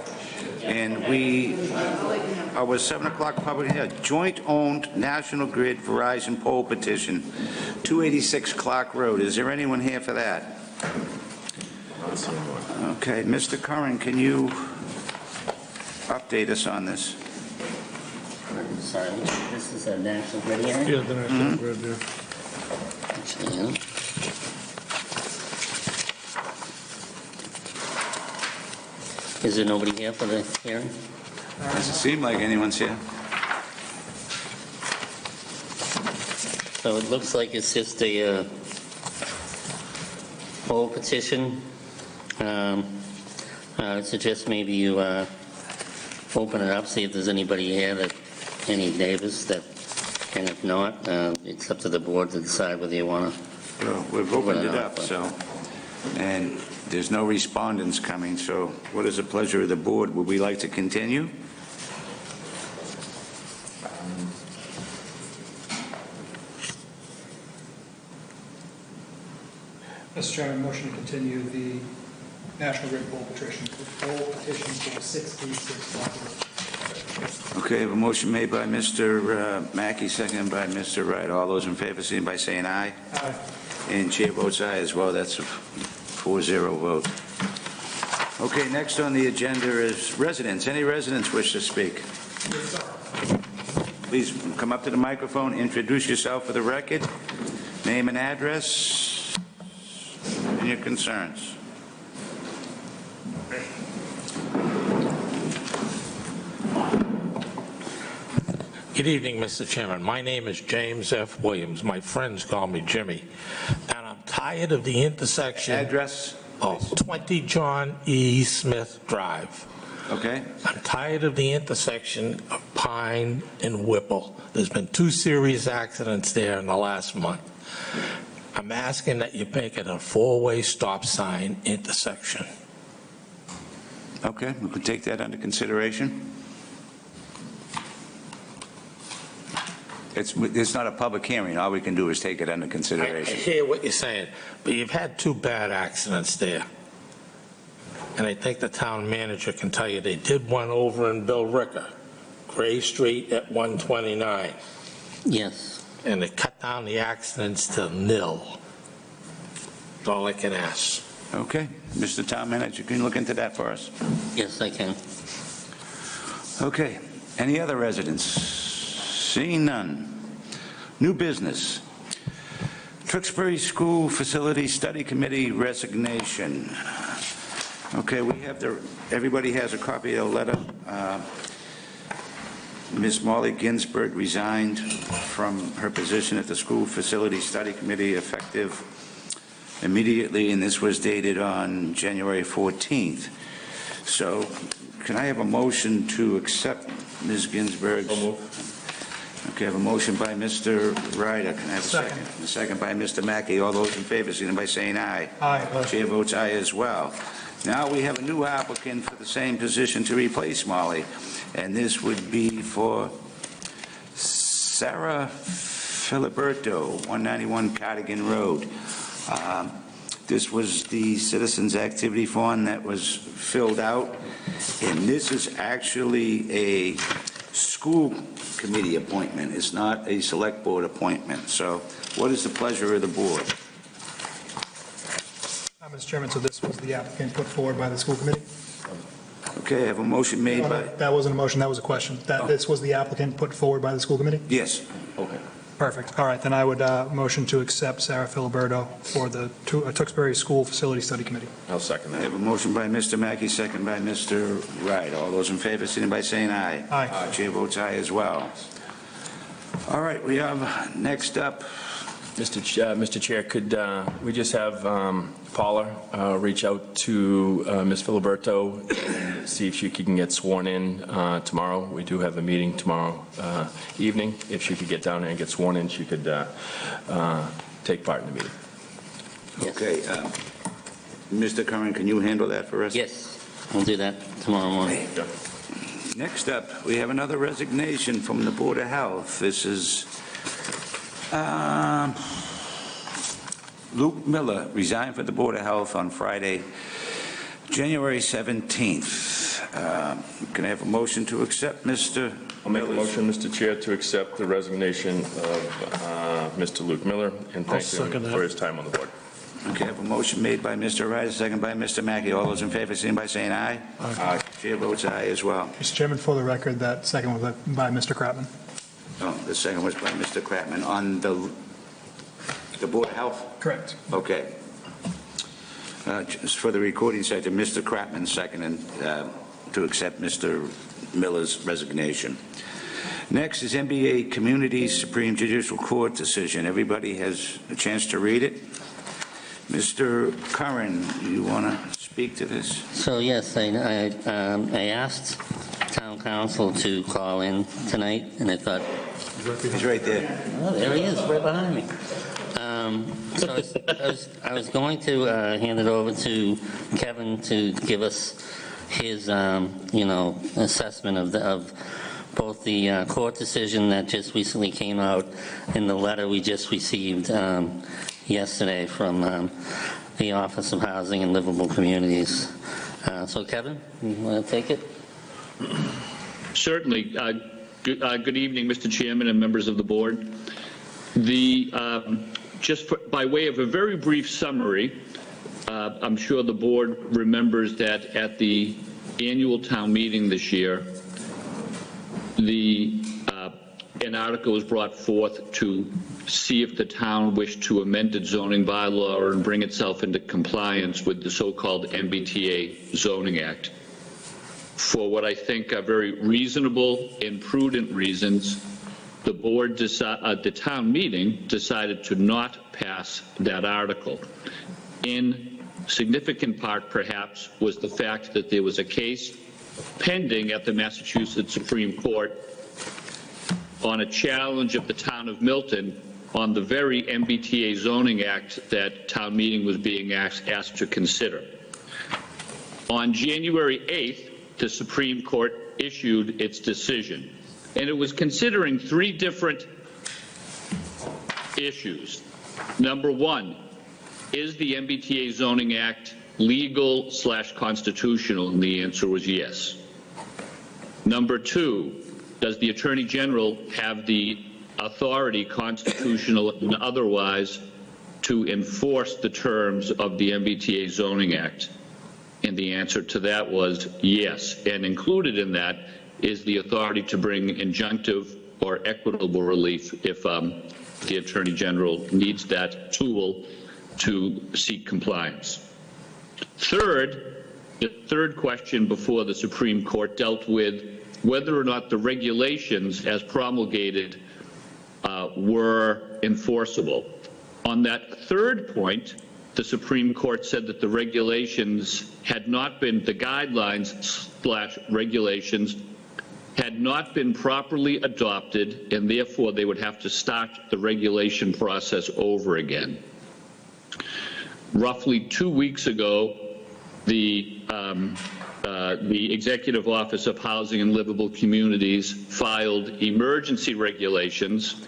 Speaker 1: and our 7 o'clock public hearing, joint-owned National Grid Verizon poll petition, 286 Clark Road. Is there anyone here for that? Okay, Mr. Curran, can you update us on this?
Speaker 2: Sorry, this is a National Grid hearing?
Speaker 4: Yeah, then I have to read there.
Speaker 2: Actually, yeah. Is there nobody here for the hearing?
Speaker 1: Doesn't seem like anyone's here.
Speaker 2: So it looks like it's just a poll petition. I suggest maybe you open it up, see if there's anybody here that, any neighbors that, and if not, it's up to the board to decide whether you want to.
Speaker 1: Well, we've opened it up, so, and there's no respondents coming, so what is the pleasure of the board? Would we like to continue?
Speaker 3: Mr. Chairman, motion to continue the National Grid poll petition for 636 Clark Road.
Speaker 1: Okay, I have a motion made by Mr. Mackey, seconded by Mr. Wright. All those in favor, signify by saying aye.
Speaker 3: Aye.
Speaker 1: And chair votes aye as well. That's a 4-0 vote. Okay, next on the agenda is residents. Any residents wish to speak? Please come up to the microphone, introduce yourself for the record, name and address, and your concerns.
Speaker 6: Good evening, Mr. Chairman. My name is James F. Williams. My friends call me Jimmy. And I'm tired of the intersection
Speaker 1: Address?
Speaker 6: of 20 John E. Smith Drive.
Speaker 1: Okay?
Speaker 6: I'm tired of the intersection of Pine and Whipple. There's been 2 serious accidents there in the last month. I'm asking that you make it a 4-way stop sign intersection.
Speaker 1: Okay, we could take that under consideration. It's not a public hearing. All we can do is take it under
Speaker 6: I
Speaker 1: consideration.
Speaker 6: hear what you're saying, but you've had 2 bad accidents there. And I think the town manager can tell you they did one over in Billerica, Gray Street at 129,
Speaker 2: Yes.
Speaker 6: and they cut down the accidents to nil. That's all I can ask.
Speaker 1: Okay, Mr. Town Manager, can you look into that for us?
Speaker 2: Yes, I can.
Speaker 1: Okay, any other residents? Seeing none. New business. Tewksbury School Facility Study Committee resignation. Okay, we have everybody has a copy of the letter. Ms. Molly Ginsberg resigned from her position at the School Facility Study Committee effective immediately, and this was dated on January 14th. So can I have a motion to accept Ms. Ginsberg's? Okay, I have a motion by Mr. Ryder. Can I have a second? A second by Mr. Mackey. All those in favor, signify by saying aye.
Speaker 3: Aye.
Speaker 1: Chair votes aye as well. Now we have a new applicant for the same position to replace Molly, and this would be for Sarah Filiberto, 191 Cardigan Road. This was the citizens' activity form that was filled out, and this is actually a school committee appointment. It's not a select board appointment. So what is the pleasure of the board?
Speaker 3: Mr. Chairman, so this was the applicant put forward by the school committee?
Speaker 1: Okay, I have a motion made by,
Speaker 3: That wasn't a motion, that was a question. This was the applicant put forward by the school committee?
Speaker 1: yes.
Speaker 5: Okay.
Speaker 3: Perfect. All right, then I would motion to accept Sarah Filiberto for the Tewksbury School Facility Study Committee.
Speaker 5: I'll second
Speaker 1: I
Speaker 5: that.
Speaker 1: have a motion by Mr. Mackey, second by Mr. Wright. All those in favor, signify by saying aye.
Speaker 3: Aye.
Speaker 1: Chair votes aye as well. All right, we have next up,
Speaker 5: Mr. Chair, could we just have Paula reach out to Ms. Filiberto and see if she can get sworn in tomorrow? We do have a meeting tomorrow evening. If she could get down there and get sworn in, she could take part in the meeting.
Speaker 2: Yes.
Speaker 1: okay, Mr. Curran, can you handle that for us?
Speaker 2: Yes, I'll do that tomorrow morning.
Speaker 1: Next up, we have another resignation from the Board of Health. This is Luke Miller resigned from the Board of Health on Friday, January 17th. Can I have a motion to accept Mr.
Speaker 5: I'll make a
Speaker 1: Miller's-
Speaker 5: motion, Mr. Chair, to accept the resignation of Mr. Luke Miller and
Speaker 4: I'll
Speaker 5: thank
Speaker 4: second
Speaker 5: him
Speaker 4: that.
Speaker 5: for his time on the board.
Speaker 1: Okay, I have a motion made by Mr. Ryder, second by Mr. Mackey. All those in favor, signify by saying aye.
Speaker 5: Aye.
Speaker 1: Chair votes aye as well.
Speaker 3: Mr. Chairman, for the record, that second was by Mr. Kratman.
Speaker 1: Oh, the second was by Mr. Kratman on the Board of Health?
Speaker 3: Correct.
Speaker 1: Okay. Just for the recording section, Mr. Kratman seconded to accept Mr. Miller's resignation. Next is NBA Communities Supreme Judicial Court decision. Everybody has a chance to read it. Mr. Curran, you want to speak to this?
Speaker 2: So yes, I asked town council to call in tonight, and I thought,
Speaker 1: He's right there.
Speaker 2: oh, there he is, right behind me. So I was going to hand it over to Kevin to give us his, assessment of both the court decision that just recently came out and the letter we just received yesterday from the Office of Housing and Livable Communities. So Kevin, you want to take it?
Speaker 7: Certainly. Good evening, Mr. Chairman and members of the board. By way of a very brief summary, I'm sure the board remembers that at the annual town meeting this year, an article was brought forth to see if the town wished to amend its zoning bylaw and bring itself into compliance with the so-called MBTA zoning act. For what I think are very reasonable and prudent reasons, the town meeting decided to not pass that article. In significant part, perhaps, was the fact that there was a case pending at the Massachusetts Supreme Court on a challenge of the town of Milton on the very MBTA zoning act that town meeting was being asked to consider. On January 8th, the Supreme Court issued its decision, and it was considering three different issues. Number one, is the MBTA zoning act legal/constitutional? And the answer was yes. Number two, does the Attorney General have the authority, constitutional and otherwise, to enforce the terms of the MBTA zoning act? And the answer to that was yes. And included in that is the authority to bring injunctive or equitable relief if the Attorney General needs that tool to seek compliance. Third, the third question before the Supreme Court dealt with whether or not the regulations as promulgated were enforceable. On that third point, the Supreme Court said that the regulations had not been, the guidelines/regulations had not been properly adopted, and therefore they would have to start the regulation process over again. Roughly 2 weeks ago, the Executive Office of Housing and Livable Communities filed emergency regulations,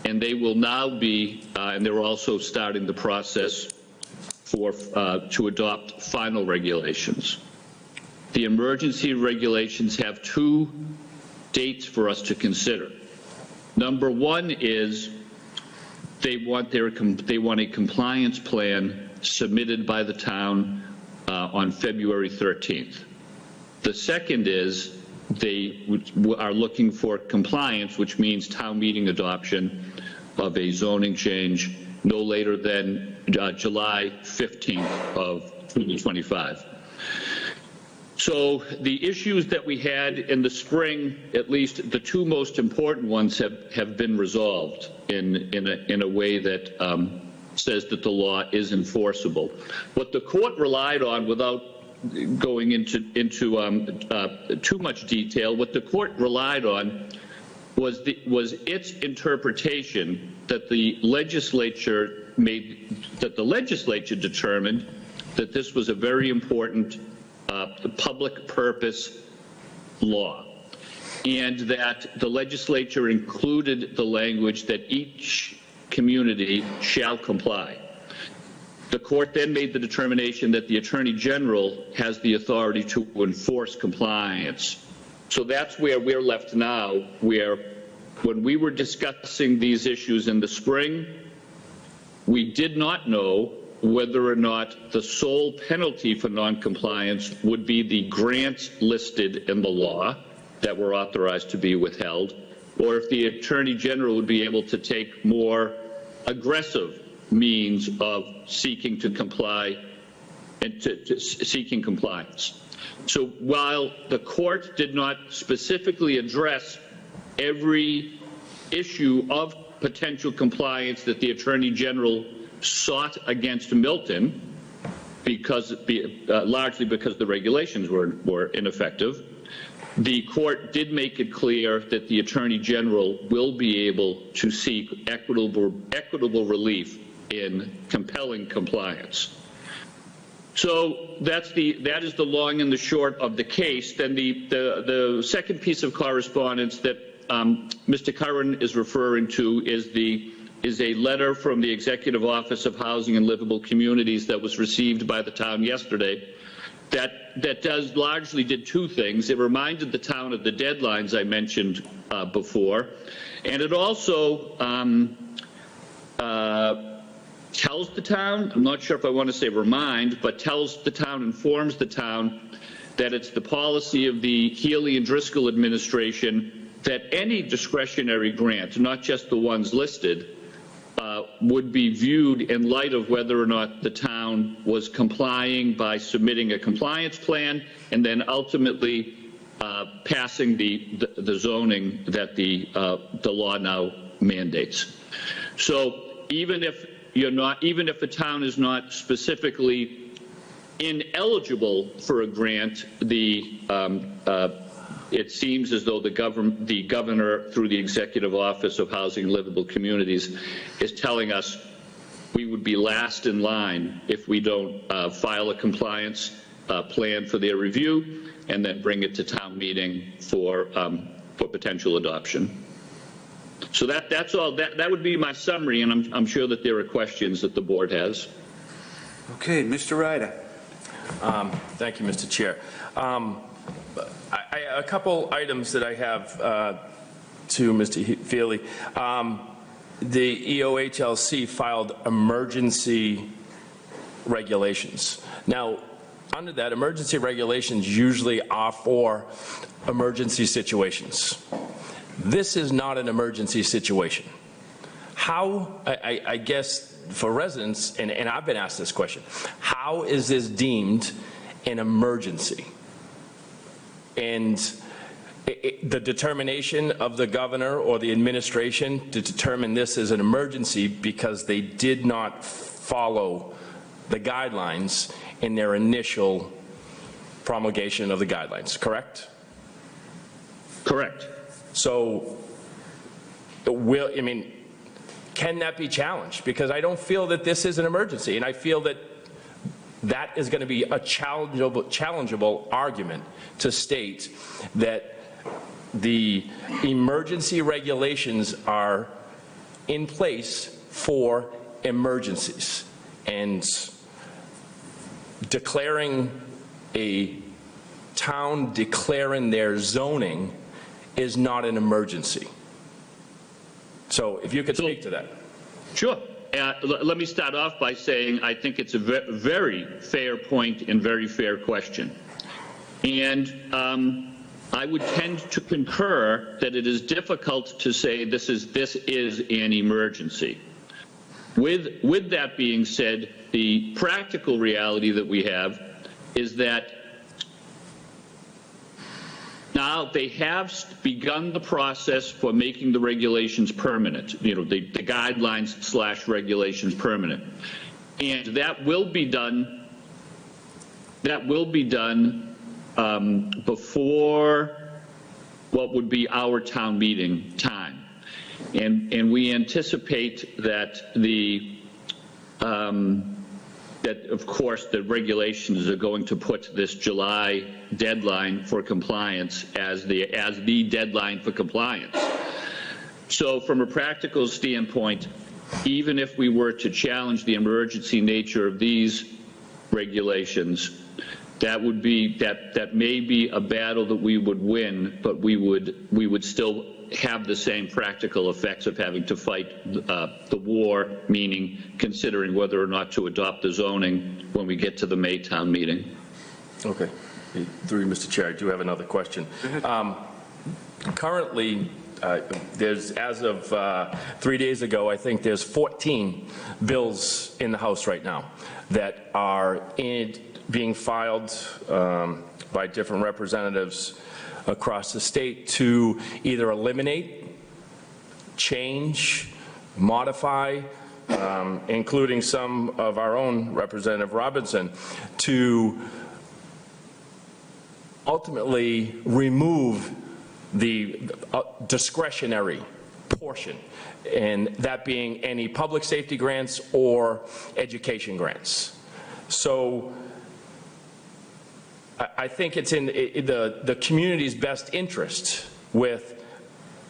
Speaker 7: and they will now be, and they're also starting the process to adopt final regulations. The emergency regulations have two dates for us to consider. Number one is they want a compliance plan submitted by the town on February 13th. The second is they are looking for compliance, which means town meeting adoption of a zoning change no later than July 15th of 2025. So the issues that we had in the spring, at least the two most important ones, have been resolved in a way that says that the law is enforceable. What the court relied on, without going into too much detail, what the court relied on was its interpretation that the legislature determined that this was a very important public purpose law, and that the legislature included the language that each community shall comply. The court then made the determination that the Attorney General has the authority to enforce compliance. So that's where we're left now, where when we were discussing these issues in the spring, we did not know whether or not the sole penalty for noncompliance would be the grants listed in the law that were authorized to be withheld, or if the Attorney General would be able to take more aggressive means of seeking to comply and seeking compliance. So while the court did not specifically address every issue of potential compliance that the Attorney General sought against Milton, largely because the regulations were ineffective, the court did make it clear that the Attorney General will be able to seek equitable relief in compelling compliance. So that is the long and the short of the case. Then the second piece of correspondence that Mr. Curran is referring to is a letter from the Executive Office of Housing and Livable Communities that was received by the town yesterday that largely did two things. It reminded the town of the deadlines I mentioned before, and it also tells the town, I'm not sure if I want to say remind, but tells the town, informs the town that it's the policy of the Healy and Driscoll administration that any discretionary grant, not just the ones listed, would be viewed in light of whether or not the town was complying by submitting a compliance plan and then ultimately passing the zoning that the law now mandates. So even if the town is not specifically ineligible for a grant, it seems as though the governor, through the Executive Office of Housing and Livable Communities, is telling us we would be last in line if we don't file a compliance plan for their review and then bring it to town meeting for potential adoption. So that's all. That would be my summary, and I'm sure that there are questions that the board has.
Speaker 1: Okay, Mr. Ryder.
Speaker 5: Thank you, Mr. Chair. A couple items that I have to Mr. Feely. The EOHLC filed emergency regulations. Now, under that, emergency regulations usually are for emergency situations. This is not an emergency situation. How, I guess, for residents, and I've been asked this question, how is this deemed an emergency? And the determination of the governor or the administration to determine this as an emergency because they did not follow the guidelines in their initial promulgation of the guidelines, correct?
Speaker 7: Correct.
Speaker 5: So, can that be challenged? Because I don't feel that this is an emergency, and I feel that that is going to be a challengeable argument to state that the emergency regulations are in place for emergencies, and declaring a town declaring their zoning is not an emergency. So if you could speak to that.
Speaker 7: Sure. Let me start off by saying I think it's a very fair point and very fair question. And I would tend to concur that it is difficult to say this is an emergency. With that being said, the practical reality that we have is that now they have begun the process for making the regulations permanent, the guidelines / regulations permanent. And that will be done before what would be our town meeting time. And we anticipate that that of course the regulations are going to put this July deadline for compliance as the deadline for compliance. So from a practical standpoint, even if we were to challenge the emergency nature of these regulations, that may be a battle that we would win, but we would still have the same practical effects of having to fight the war, meaning considering whether or not to adopt the zoning when we get to the May town meeting.
Speaker 5: Okay. Through you, Mr. Chair, I do have another question. Currently, there's, as of 3 days ago, I think there's 14 bills in the House right now that are being filed by different representatives across the state to either eliminate, change, modify, including some of our own, Representative Robinson, to ultimately remove the discretionary portion, and that being any public safety grants or education grants. So I think it's in the community's best interest with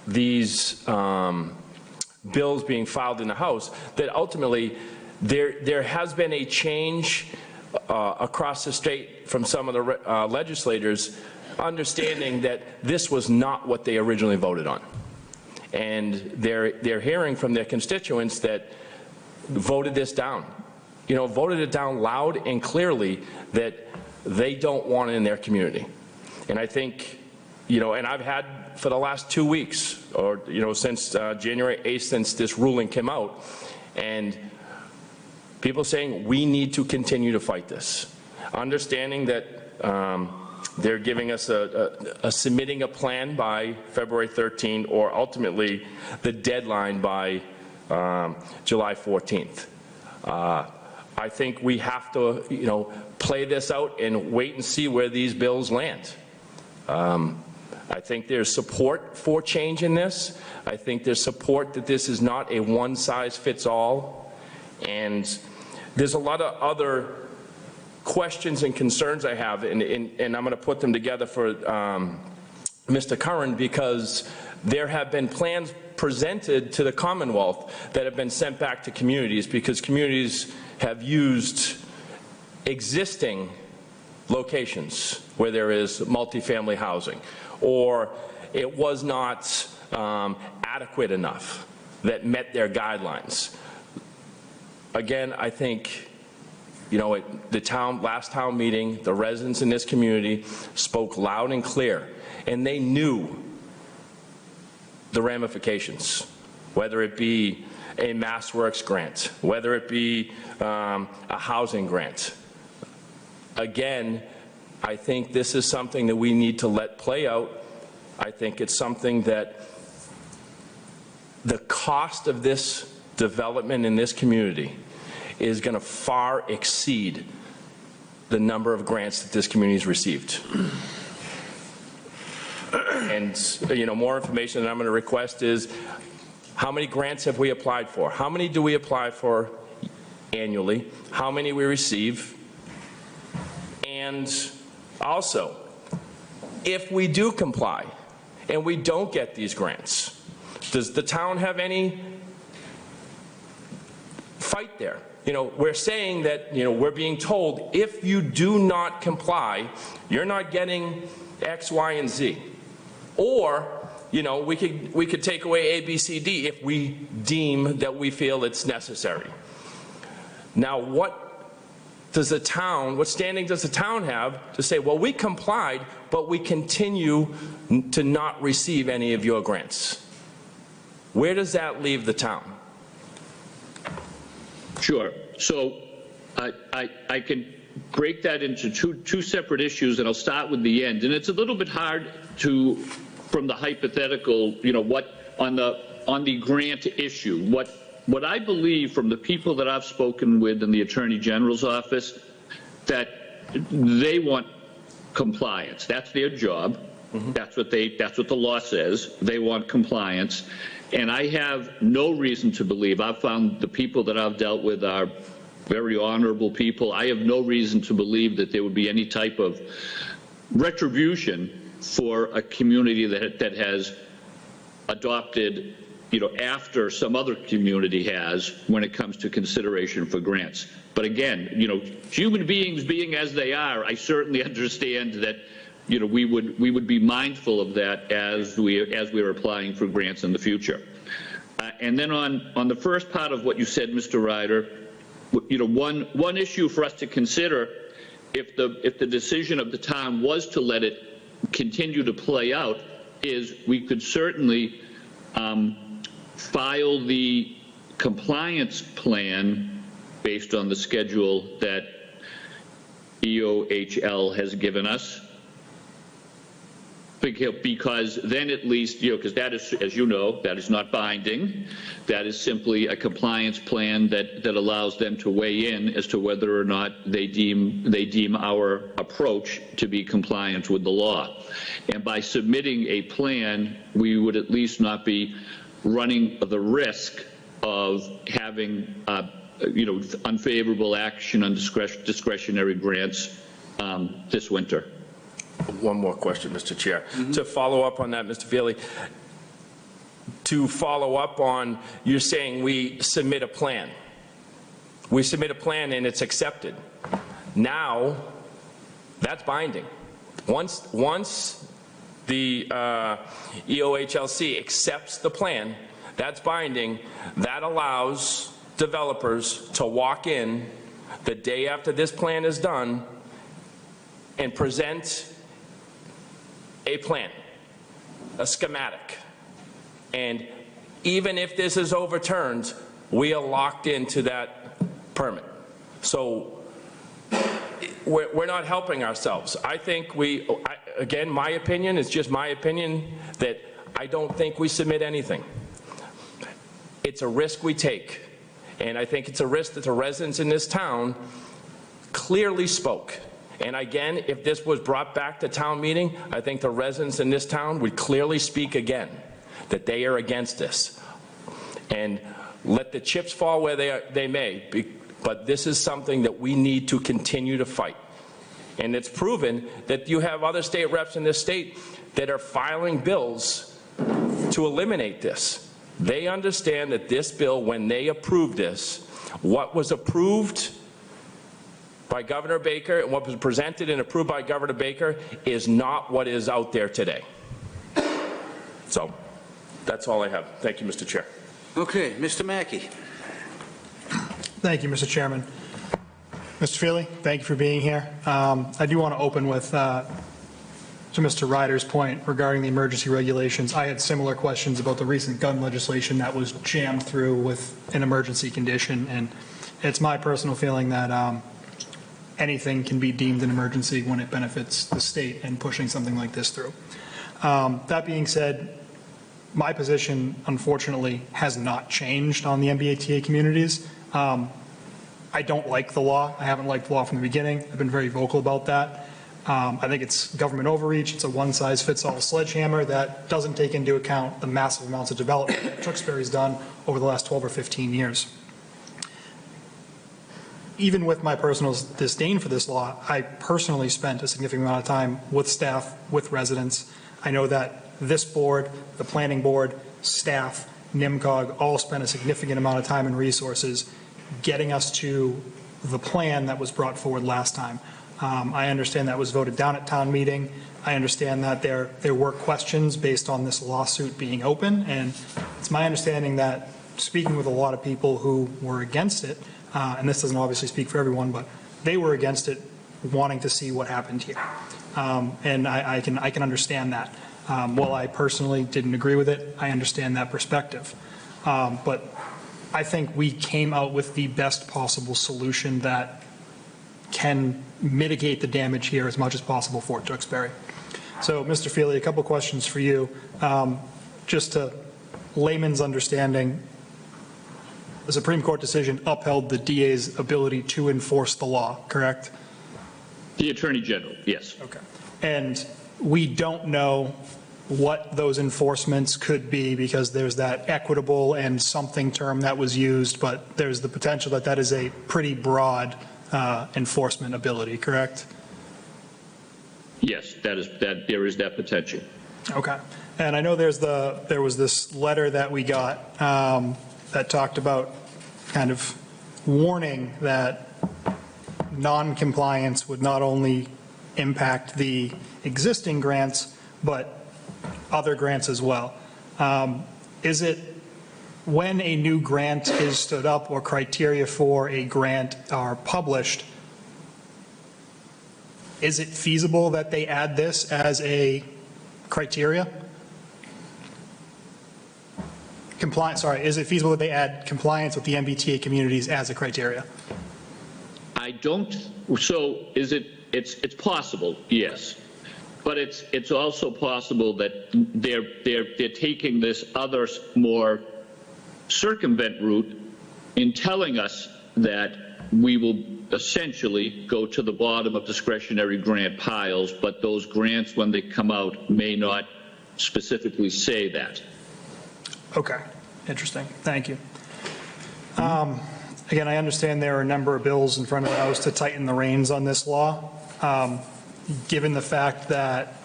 Speaker 5: these bills being filed in the House that ultimately there has been a change across the state from some of the legislators understanding that this was not what they originally voted on. And they're hearing from their constituents that voted this down. You know, voted it down loud and clearly that they don't want it in their community. And I think, you know, and I've had for the last 2 weeks, or, you know, since January 8th, since this ruling came out, and people saying we need to continue to fight this. Understanding that they're giving us submitting a plan by February 13th, or ultimately the deadline by July 14th. I think we have to, you know, play this out and wait and see where these bills land. I think there's support for change in this. I think there's support that this is not a one-size-fits-all. And there's a lot of other questions and concerns I have, and I'm going to put them together for Mr. Curran, because there have been plans presented to the Commonwealth that have been sent back to communities because communities have used existing locations where there is multifamily housing, or it was not adequate enough that met their guidelines. Again, I think, you know, at the last town meeting, the residents in this community spoke loud and clear, and they knew the ramifications, whether it be a MassWorks grant, whether it be a housing grant. Again, I think this is something that we need to let play out. I think it's something that the cost of this development in this community is going to far exceed the number of grants that this community has received. And, you know, more information that I'm going to request is, how many grants have we applied for? How many do we apply for annually? How many we receive? And also, if we do comply and we don't get these grants, does the town have any fight there? You know, we're saying that, you know, we're being told if you do not comply, you're not getting X, Y, and Z. Or, you know, we could take away A, B, C, D if we deem that we feel it's necessary. Now, what standing does the town have to say, well, we complied, but we continue to not receive any of your grants? Where does that leave the town?
Speaker 7: Sure. So I can break that into two separate issues, and I'll start with the end. And it's a little bit hard to, from the hypothetical, you know, what on the grant issue, what I believe from the people that I've spoken with in the Attorney General's office, that they want compliance. That's their job. Mm-hmm. That's what the law says. They want compliance. And I have no reason to believe, I've found the people that I've dealt with are very honorable people. I have no reason to believe that there would be any type of retribution for a community that has adopted after some other community has when it comes to consideration for grants. But again, human beings being as they are, I certainly understand that, we would be mindful of that as we are applying for grants in the future. And then on the first part of what you said, Mr. Ryder, one issue for us to consider, if the decision of the town was to let it continue to play out, is we could certainly file the compliance plan based on the schedule that EOHL has given us, because then at least, because that is, as you know, that is not binding. That is simply a compliance plan that allows them to weigh in as to whether or not they deem our approach to be compliant with the law. And by submitting a plan, we would at least not be running the risk of having unfavorable action on discretionary grants this winter.
Speaker 5: One more question, Mr. Chair. To follow up on that, Mr. Feely, to follow up on, you're saying we submit a plan. We submit a plan and it's accepted. Now, that's binding. Once the EOHLC accepts the plan, that's binding. That allows developers to walk in the day after this plan is done and present a plan, a schematic. And even if this is overturned, we are locked into that permit. So we're not helping ourselves. I think again, my opinion, it's just my opinion, that I don't think we submit anything. It's a risk we take. And I think it's a risk that the residents in this town clearly spoke. And again, if this was brought back to town meeting, I think the residents in this town would clearly speak again, that they are against this. And let the chips fall where they may, but this is something that we need to continue to fight. And it's proven that you have other state reps in this state that are filing bills to eliminate this. They understand that this bill, when they approve this, what was approved by Governor Baker and what was presented and approved by Governor Baker is not what is out there today. So that's all I have. Thank you, Mr. Chair.
Speaker 1: Okay, Mr. Mackey.
Speaker 3: Thank you, Mr. Chairman. Mr. Feely, thank you for being here. I do want to open with to Mr. Ryder's point regarding the emergency regulations. I had similar questions about the recent gun legislation that was jammed through with an emergency condition, and it's my personal feeling that anything can be deemed an emergency when it benefits the state and pushing something like this through. That being said, my position, unfortunately, has not changed on the MBTA communities. I don't like the law. I haven't liked the law from the beginning. I've been very vocal about that. I think it's government overreach. It's a one-size-fits-all sledgehammer that doesn't take into account the massive amounts of development that Tewksbury's done over the last 12 or 15 years. Even with my personal disdain for this law, I personally spent a significant amount of time with staff, with residents. I know that this board, the planning board, staff, NIMCOG, all spent a significant amount of time and resources getting us to the plan that was brought forward last time. I understand that was voted down at town meeting. I understand that there were questions based on this lawsuit being open, and it's my understanding that speaking with a lot of people who were against it, and this doesn't obviously speak for everyone, but they were against it, wanting to see what happened here. And I can understand that. While I personally didn't agree with it, I understand that perspective. But I think we came out with the best possible solution that can mitigate the damage here as much as possible for Tewksbury. So, Mr. Feely, a couple questions for you. Just to layman's understanding, the Supreme Court decision upheld the DA's ability to enforce the law, correct?
Speaker 7: The Attorney General, yes.
Speaker 3: Okay. And we don't know what those enforcements could be because there's that equitable and something term that was used, but there's the potential that that is a pretty broad enforcement ability, correct?
Speaker 7: Yes, there is that potential.
Speaker 3: Okay. And I know there was this letter that we got that talked about kind of warning that non-compliance would not only impact the existing grants, but other grants as well. Is it when a new grant is stood up or criteria for a grant are published, is it feasible that they add this as a criteria? Is it feasible that they add compliance with the MBTA communities as a criteria?
Speaker 7: I don't, so it's possible, yes. But it's also possible that they're taking this other more circumvent route in telling us that we will essentially go to the bottom of discretionary grant piles, but those grants, when they come out, may not specifically say that.
Speaker 3: Okay, interesting. Thank you. Again, I understand there are a number of bills in front of the House to tighten the reins on this law. Given the fact that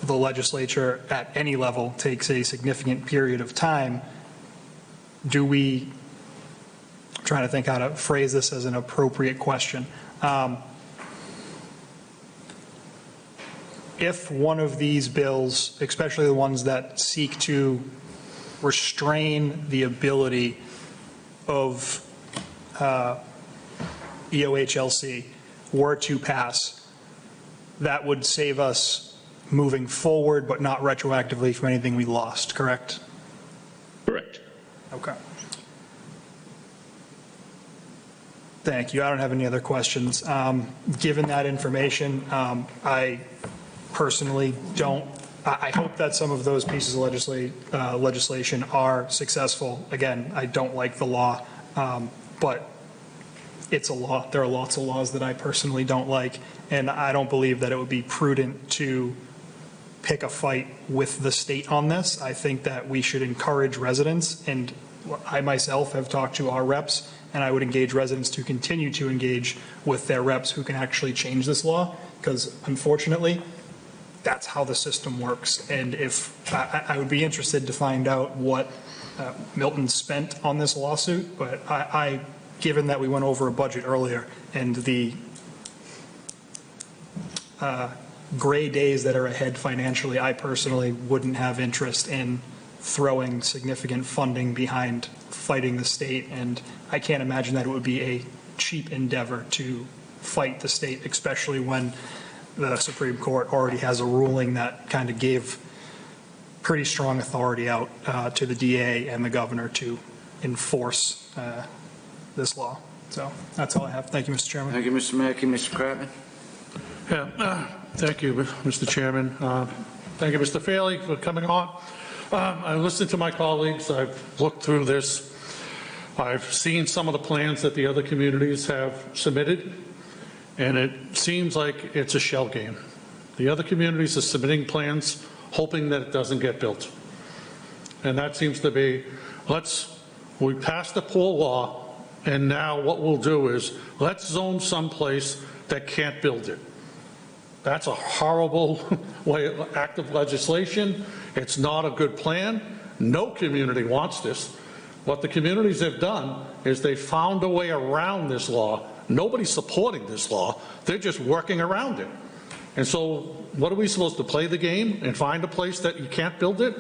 Speaker 3: the legislature at any level takes a significant period of time, I'm trying to think how to phrase this as an appropriate question. If one of these bills, especially the ones that seek to restrain the ability of EOHLC were to pass, that would save us moving forward, but not retroactively from anything we lost, correct?
Speaker 7: Correct.
Speaker 3: Okay. Thank you. I don't have any other questions. Given that information, I personally don't, I hope that some of those pieces of legislation are successful. Again, I don't like the law, but it's a law. There are lots of laws that I personally don't like, and I don't believe that it would be prudent to pick a fight with the state on this. I think that we should encourage residents, and I myself have talked to our reps, and I would engage residents to continue to engage with their reps who can actually change this law, because unfortunately, that's how the system works. And if I would be interested to find out what Milton spent on this lawsuit, but given that we went over a budget earlier and the gray days that are ahead financially, I personally wouldn't have interest in throwing significant funding behind fighting the state, and I can't imagine that it would be a cheap endeavor to fight the state, especially when the Supreme Court already has a ruling that kind of gave pretty strong authority out to the DA and the governor to enforce this law. So that's all I have. Thank you, Mr. Chairman.
Speaker 1: Thank you, Mr. Mackey. Mr. Kratman?
Speaker 4: Yeah, thank you, Mr. Chairman. Thank you, Mr. Faley, for coming on. I listened to my colleagues. I've looked through this. I've seen some of the plans that the other communities have submitted, and it seems like it's a shell game. The other communities are submitting plans hoping that it doesn't get built. And that seems to be, we passed the poor law, and now what we'll do is let's zone someplace that can't build it. That's a horrible act of legislation. It's not a good plan. No community wants this. What the communities have done is they found a way around this law. Nobody's supporting this law. They're just working around it. And so what are we supposed to play the game and find a place that you can't build it?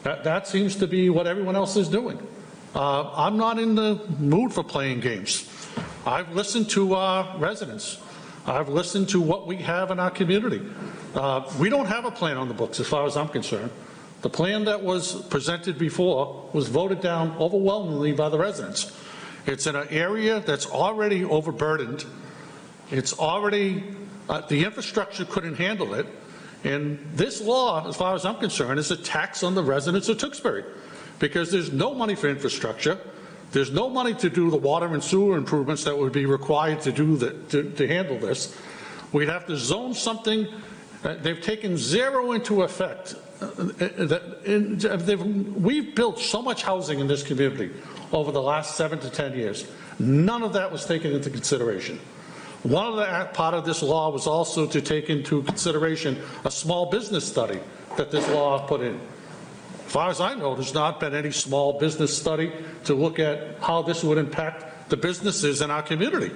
Speaker 4: That seems to be what everyone else is doing. I'm not in the mood for playing games. I've listened to our residents. I've listened to what we have in our community. We don't have a plan on the books as far as I'm concerned. The plan that was presented before was voted down overwhelmingly by the residents. It's in an area that's already overburdened. It's already, the infrastructure couldn't handle it. And this law, as far as I'm concerned, is a tax on the residents of Tewksbury, because there's no money for infrastructure. There's no money to do the water and sewer improvements that would be required to do to handle this. We'd have to zone something. They've taken zero into effect. We've built so much housing in this community over the last 7 to 10 years. None of that was taken into consideration. One of the part of this law was also to take into consideration a small business study that this law put in. As far as I know, there's not been any small business study to look at how this would impact the businesses in our community.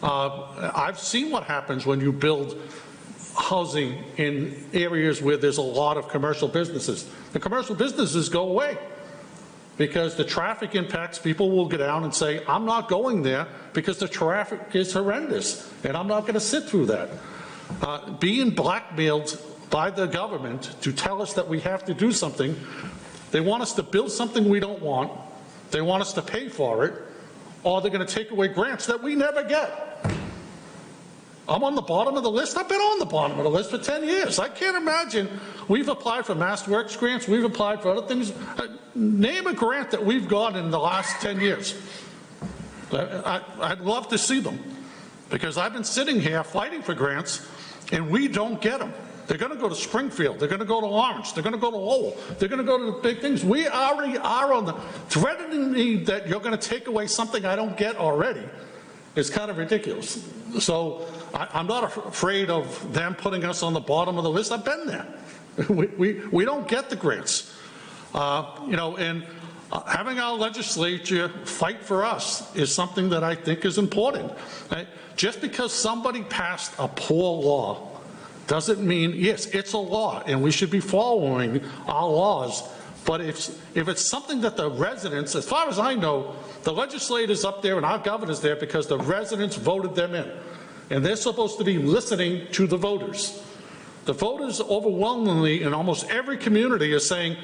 Speaker 4: I've seen what happens when you build housing in areas where there's a lot of commercial businesses. The commercial businesses go away because the traffic impacts. People will get down and say, I'm not going there because the traffic is horrendous and I'm not going to sit through that. Being blackmailed by the government to tell us that we have to do something. They want us to build something we don't want. They want us to pay for it, or they're going to take away grants that we never get. I'm on the bottom of the list. I've been on the bottom of the list for 10 years. I can't imagine. We've applied for Mass Works grants. We've applied for other things. Name a grant that we've gotten in the last 10 years. I'd love to see them, because I've been sitting here fighting for grants, and we don't get them. They're going to go to Springfield. They're going to go to Lawrence. They're going to go to Lowell. They're going to go to the big things. We already are on the threatening me that you're going to take away something I don't get already. It's kind of ridiculous. So I'm not afraid of them putting us on the bottom of the list. I've been there. We don't get the grants. And having our legislature fight for us is something that I think is important. Just because somebody passed a poor law doesn't mean, yes, it's a law and we should be following our laws, but if it's something that the residents, as far as I know, the legislators up there and our governor's there because the residents voted them in, and they're supposed to be listening to the voters. The voters overwhelmingly in almost every community are saying,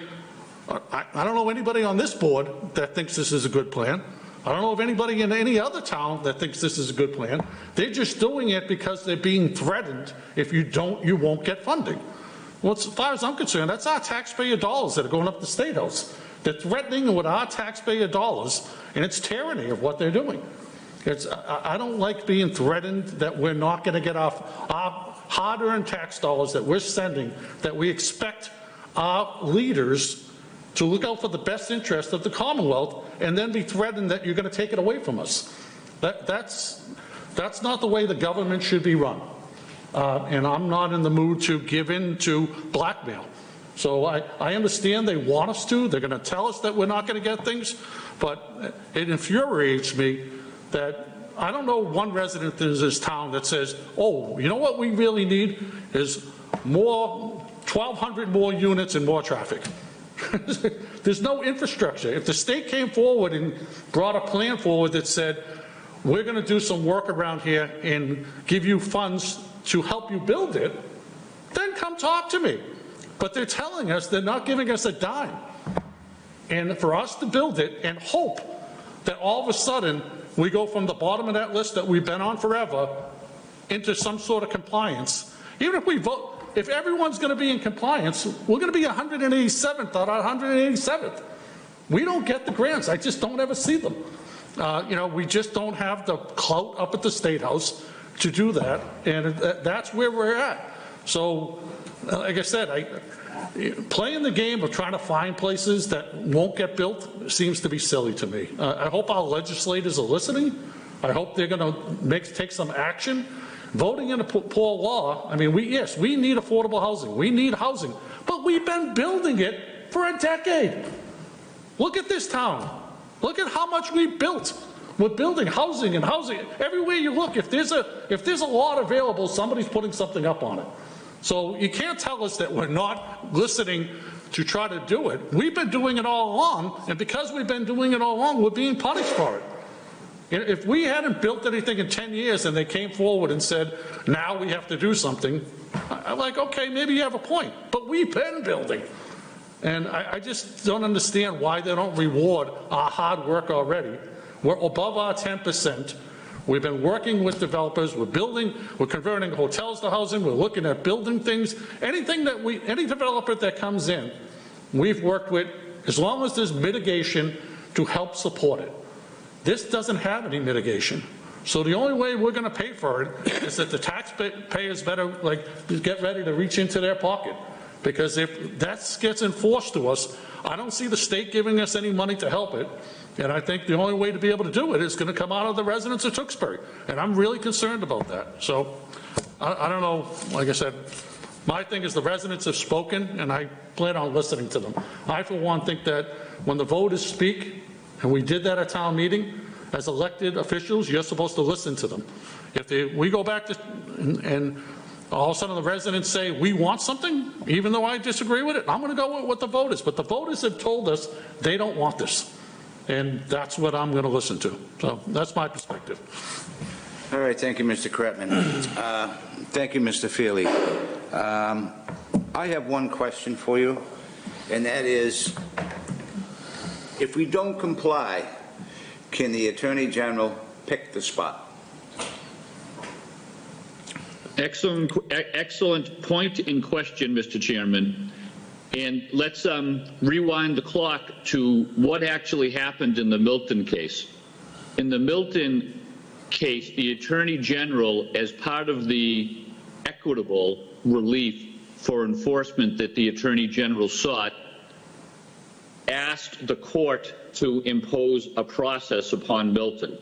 Speaker 4: I don't know anybody on this board that thinks this is a good plan. I don't know of anybody in any other town that thinks this is a good plan. They're just doing it because they're being threatened. If you don't, you won't get funding. Well, as far as I'm concerned, that's our taxpayer dollars that are going up the State House. They're threatening with our taxpayer dollars, and it's tyranny of what they're doing. I don't like being threatened that we're not going to get our hard-earned tax dollars that we're sending, that we expect our leaders to look out for the best interest of the Commonwealth, and then be threatened that you're going to take it away from us. That's not the way the government should be run. And I'm not in the mood to give in to blackmail. So I understand they want us to. They're going to tell us that we're not going to get things. But it infuriates me that I don't know one resident in this town that says, oh, you know what we really need is more, 1,200 more units and more traffic. There's no infrastructure. If the state came forward and brought a plan forward that said, we're going to do some work around here and give you funds to help you build it, then come talk to me. But they're telling us they're not giving us a dime. And for us to build it and hope that all of a sudden we go from the bottom of that list that we've been on forever into some sort of compliance, even if we vote, if everyone's going to be in compliance, we're going to be 187th out of 187th. We don't get the grants. I just don't ever see them. We just don't have the clout up at the State House to do that, and that's where we're at. So, like I said, playing the game of trying to find places that won't get built seems to be silly to me. I hope our legislators are listening. I hope they're going to take some action. Voting in a poor law, I mean, yes, we need affordable housing. We need housing. But we've been building it for a decade. Look at this town. Look at how much we built. We're building housing and housing. Everywhere you look, if there's a lot available, somebody's putting something up on it. So you can't tell us that we're not listening to try to do it. We've been doing it all along, and because we've been doing it all along, we're being punished for it. If we hadn't built anything in 10 years and they came forward and said, now we have to do something, I'm like, okay, maybe you have a point, but we've been building. And I just don't understand why they don't reward our hard work already. We're above our 10%. We've been working with developers. We're converting hotels to housing. We're looking at building things. Any developer that comes in, we've worked with, as long as there's mitigation to help support it. This doesn't have any mitigation. So the only way we're going to pay for it is that the taxpayers better get ready to reach into their pocket, Because if that gets enforced to us, I don't see the state giving us any money to help it. And I think the only way to be able to do it is going to come out of the residents of Tewksbury. And I'm really concerned about that. So I don't know, like I said, my thing is the residents have spoken and I plan on listening to them. I, for one, think that when the voters speak, and we did that at town meeting, as elected officials, you're supposed to listen to them. If we go back to, and all of a sudden the residents say, we want something, even though I disagree with it, I'm going to go with what the voters, but the voters have told us they don't want this. And that's what I'm going to listen to. So that's my perspective.
Speaker 1: All right, thank you, Mr. Kretman. Thank you, Mr. Feely. I have one question for you, and that is, if we don't comply, can the Attorney General pick the spot?
Speaker 7: Excellent point in question, Mr. Chairman. And let's rewind the clock to what actually happened in the Milton case. In the Milton case, the Attorney General, as part of the equitable relief for enforcement that the Attorney General sought, asked the court to impose a process upon Milton,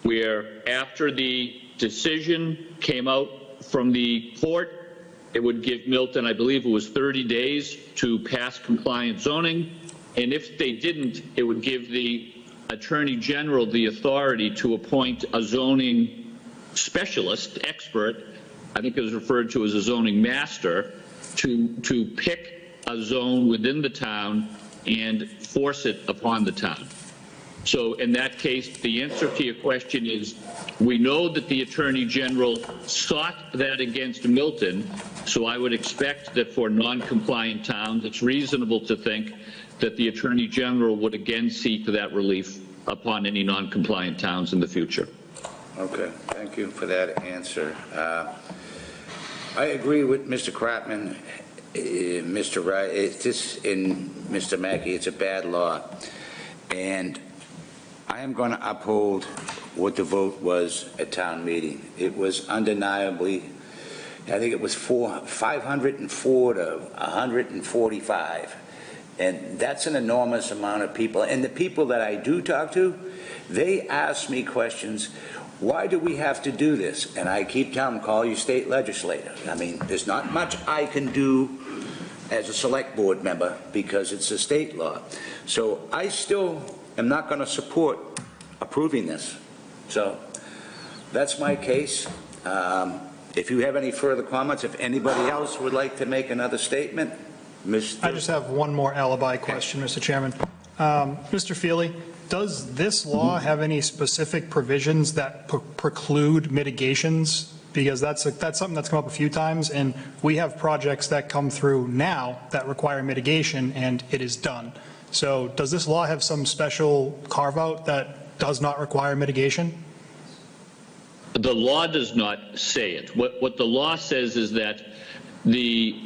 Speaker 7: where after the decision came out from the court, it would give Milton, I believe it was 30 days to pass compliant zoning, and if they didn't, it would give the Attorney General the authority to appoint a zoning specialist, expert, I think it was referred to as a zoning master, to pick a zone within the town and force it upon the town. So in that case, the answer to your question is, we know that the Attorney General sought that against Milton, so I would expect that for non-compliant towns, it's reasonable to think that the Attorney General would again seek that relief upon any non-compliant towns in the future.
Speaker 1: Okay, thank you for that answer. I agree with Mr. Kratman, Mr. Wright, it's just in Mr. Mackey, it's a bad law. And I am going to uphold what the vote was at town meeting. It was undeniably, I think it was 504 to 145. And that's an enormous amount of people. And the people that I do talk to, they ask me questions. Why do we have to do this? And I keep telling them, call your state legislator. I mean, there's not much I can do as a select board member because it's a state law. So I still am not going to support approving this. So that's my case. If you have any further comments, if anybody else would like to make another statement, Mr.
Speaker 3: I just have one more alibi question, Mr. Chairman. Mr. Feely, does this law have any specific provisions that preclude mitigations? Because that's something that's come up a few times, and we have projects that come through now that require mitigation, and it is done. So does this law have some special carve-out that does not require mitigation?
Speaker 7: The law does not say it. What the law says is that the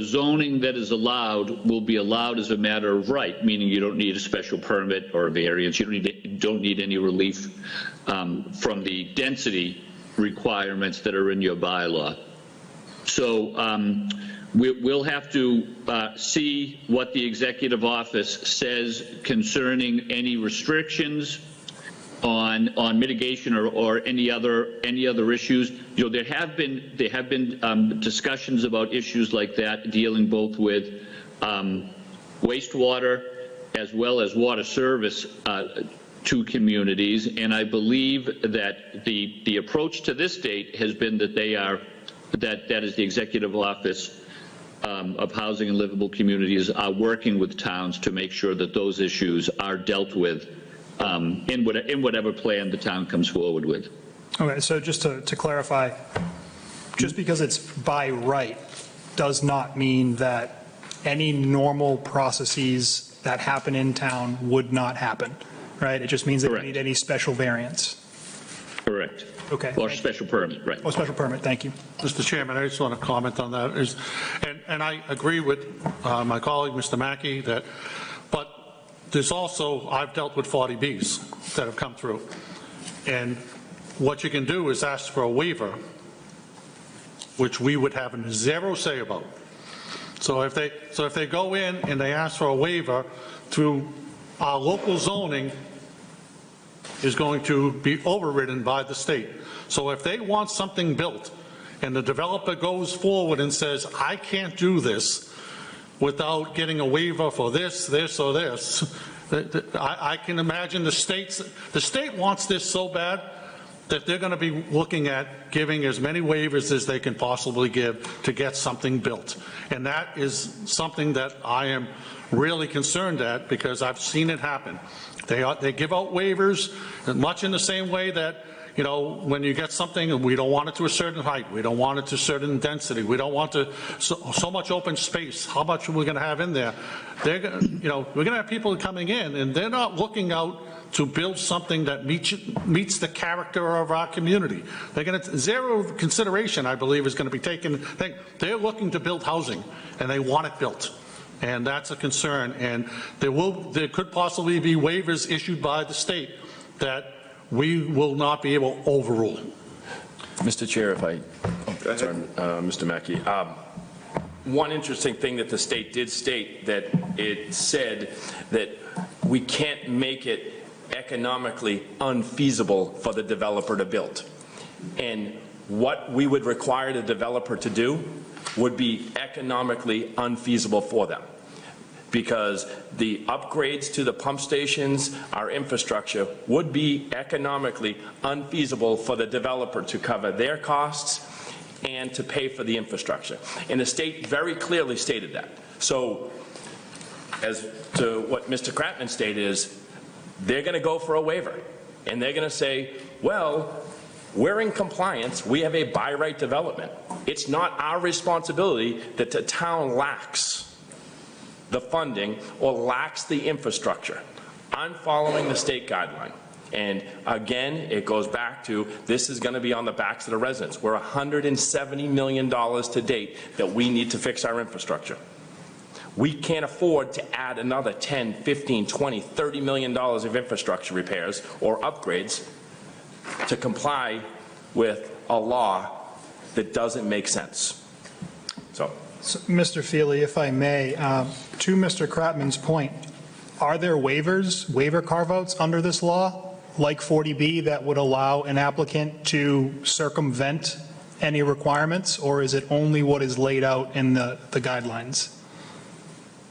Speaker 7: zoning that is allowed will be allowed as a matter of right, meaning you don't need a special permit or a variance. You don't need any relief from the density requirements that are in your bylaw. So we'll have to see what the executive office says concerning any restrictions on mitigation or any other issues. You know, there have been discussions about issues like that, dealing both with wastewater as well as water service to communities, and I believe that the approach to this date has been that that is the executive office of Housing and Livable Communities are working with towns to make sure that those issues are dealt with in whatever plan the town comes forward with.
Speaker 3: Okay, so just to clarify, just because it's by right does not mean that any normal processes that happen in town would not happen, right? It just means that you need any special variance.
Speaker 7: Correct.
Speaker 3: Okay.
Speaker 7: Or special permit, right.
Speaker 3: Oh, special permit, thank you.
Speaker 4: Mr. Chairman, I just want to comment on that. And I agree with my colleague, Mr. Mackey, but there's also, I've dealt with 40Bs that have come through. And what you can do is ask for a waiver, which we would have zero say about. So if they go in and they ask for a waiver through our local zoning, is going to be overridden by the state. So if they want something built and the developer goes forward and says, I can't do this without getting a waiver for this, or this, I can imagine the state wants this so bad that they're going to be looking at giving as many waivers as they can possibly give to get something built. And that is something that I am really concerned at, because I've seen it happen. They give out waivers much in the same way that, you know, when you get something and we don't want it to a certain height, we don't want it to a certain density, we don't want to so much open space, how much are we going to have in there? They're, you know, we're going to have people coming in and they're not looking out to build something that meets the character of our community. They're going to, zero consideration, I believe, is going to be taken. They're looking to build housing and they want it built. And that's a concern, and there could possibly be waivers issued by the state that we will not be able to overrule.
Speaker 5: Mr. Chair, if I, sorry, Mr. Mackey, one interesting thing that the state did state, that it said that we can't make it economically unfeasible for the developer to build. And what we would require the developer to do would be economically unfeasible for them, because the upgrades to the pump stations, our infrastructure, would be economically unfeasible for the developer to cover their costs and to pay for the infrastructure. And the state very clearly stated that. So as to what Mr. Kratman stated is, they're going to go for a waiver, and they're going to say, well, we're in compliance, we have a by right development. It's not our responsibility that the town lacks the funding or lacks the infrastructure. I'm following the state guideline. And again, it goes back to, this is going to be on the backs of the residents. We're $170 million to date that we need to fix our infrastructure. We can't afford to add another 10, 15, 20, $30 million of infrastructure repairs or upgrades to comply with a law that doesn't make sense. So
Speaker 3: Mr. Feely, if I may, to Mr. Kratman's point, are there waiver carve-outs under this law, like 40B, that would allow an applicant to circumvent any requirements, or is it only what is laid out in the guidelines?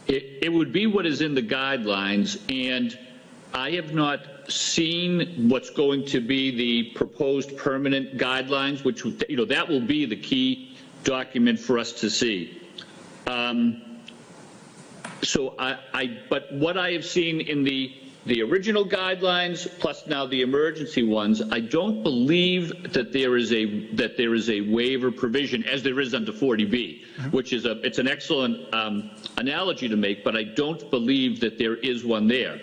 Speaker 7: It would be what is in the guidelines, and I have not seen what's going to be the proposed permanent guidelines, which, you know, that will be the key document for us to see. But what I have seen in the original guidelines, plus now the emergency ones, I don't believe that there is a waiver provision as there is under 40B, which is it's an excellent analogy to make, but I don't believe that there is one there.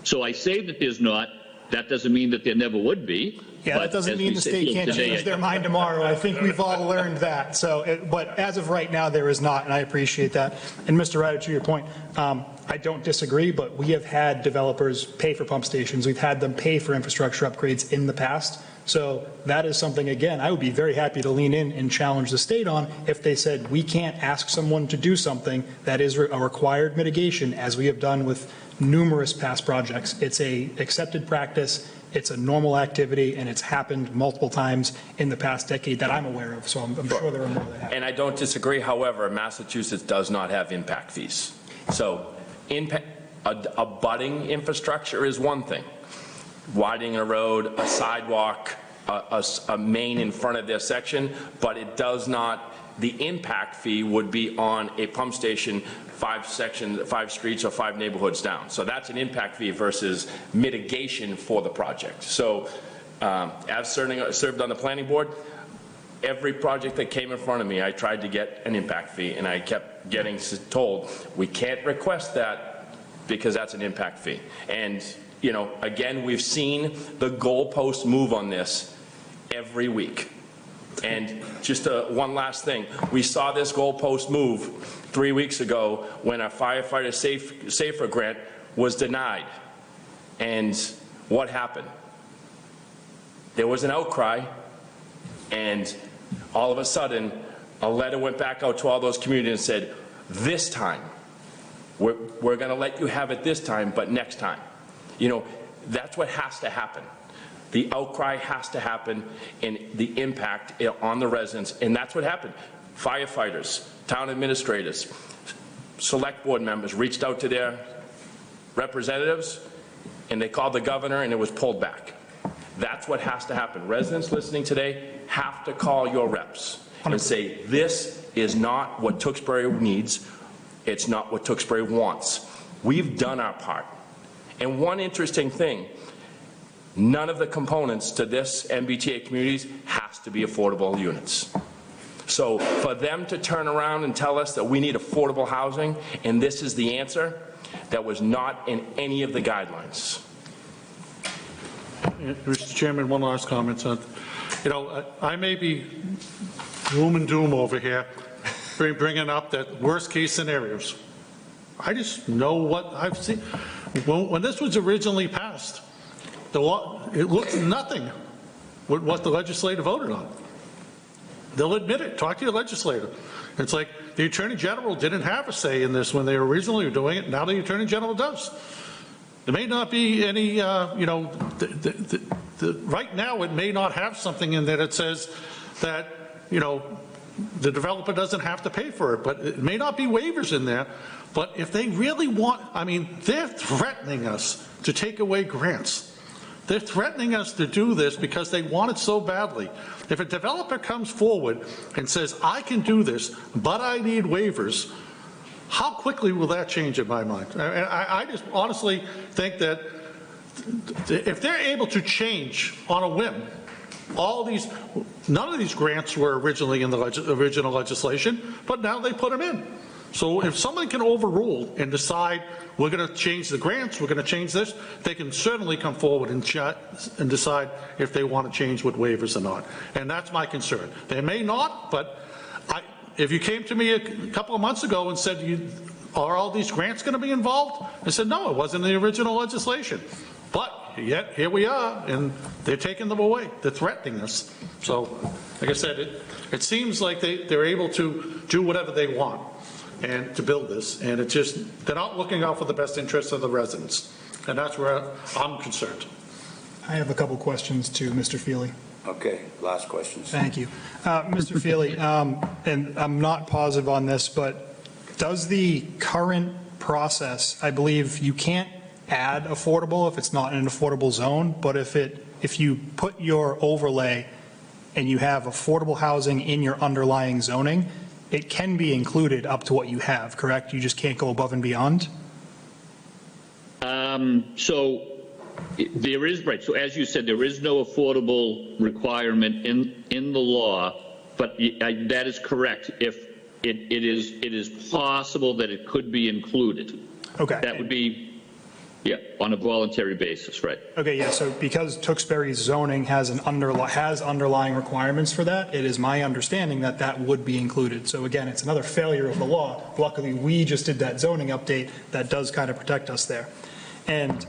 Speaker 7: So I say that there's not. That doesn't mean that there never would be.
Speaker 3: Yeah, that doesn't mean the state can't change their mind tomorrow. I think we've all learned that. So, but as of right now, there is not, and I appreciate that. And Mr. Ryder, to your point, I don't disagree, but we have had developers pay for pump stations. We've had them pay for infrastructure upgrades in the past. So that is something, again, I would be very happy to lean in and challenge the state on if they said we can't ask someone to do something that is a required mitigation, as we have done with numerous past projects. It's a accepted practice. It's a normal activity, and it's happened multiple times in the past decade that I'm aware of, so I'm sure there are more that happen.
Speaker 5: And I don't disagree, however, Massachusetts does not have impact fees. So abutting infrastructure is one thing. Widening a road, a sidewalk, a main in front of their section, but it does not, the impact fee would be on a pump station 5 streets or 5 neighborhoods down. So that's an impact fee versus mitigation for the project. So as served on the planning board, every project that came in front of me, I tried to get an impact fee, and I kept getting told, we can't request that because that's an impact fee. And, you know, again, we've seen the goalpost move on this every week. And just one last thing, we saw this goalpost move 3 weeks ago when a firefighter safer grant was denied. And what happened? There was an outcry, and all of a sudden a letter went back out to all those communities and said, this time. We're going to let you have it this time, but next time. You know, that's what has to happen. The outcry has to happen and the impact on the residents, and that's what happened. Firefighters, town administrators, select board members reached out to their representatives, and they called the governor, and it was pulled back. That's what has to happen. Residents listening today have to call your reps and say, this is not what Tewksbury needs. It's not what Tewksbury wants. We've done our part. And one interesting thing, none of the components to this MBTA communities has to be affordable units. So for them to turn around and tell us that we need affordable housing and this is the answer, that was not in any of the guidelines.
Speaker 4: Mr. Chairman, one last comment. You know, I may be gloom and doom over here, bringing up that worst case scenarios. I just know what I've seen. When this was originally passed, the law, it looked nothing with what the legislature voted on. They'll admit it. Talk to your legislator. It's like the Attorney General didn't have a say in this when they originally were doing it. Now the Attorney General does. There may not be any, you know, right now it may not have something in there that says that, you know, the developer doesn't have to pay for it, but it may not be waivers in there. But if they really want, I mean, they're threatening us to take away grants. They're threatening us to do this because they want it so badly. If a developer comes forward and says, I can do this, but I need waivers, how quickly will that change in my mind? I just honestly think that if they're able to change on a whim, none of these grants were originally in the original legislation, but now they put them in. So if someone can overrule and decide we're going to change the grants, we're going to change this, they can certainly come forward and decide if they want to change with waivers or not. And that's my concern. They may not, but if you came to me a couple of months ago and said, are all these grants going to be involved? I said, no, it wasn't in the original legislation. But yet here we are, and they're taking them away. They're threatening us. So, like I said, it seems like they're able to do whatever they want and to build this, and it's just, they're not looking out for the best interests of the residents, and that's where I'm concerned.
Speaker 3: I have a couple questions to Mr. Feely.
Speaker 1: Okay, last questions.
Speaker 3: Thank you. Mr. Feely, and I'm not positive on this, but does the current process, I believe you can't add affordable if it's not in an affordable zone, but if you put your overlay and you have affordable housing in your underlying zoning, it can be included up to what you have, correct? You just can't go above and beyond?
Speaker 7: So there is, right, so as you said, there is no affordable requirement in the law, but that is correct. If it is possible that it could be included.
Speaker 3: Okay.
Speaker 7: That would be, yeah, on a voluntary basis, right?
Speaker 3: Okay, yeah, so because Tewksbury's zoning has underlying requirements for that, it is my understanding that that would be included. So again, it's another failure of the law. Luckily, we just did that zoning update that does kind of protect us there. And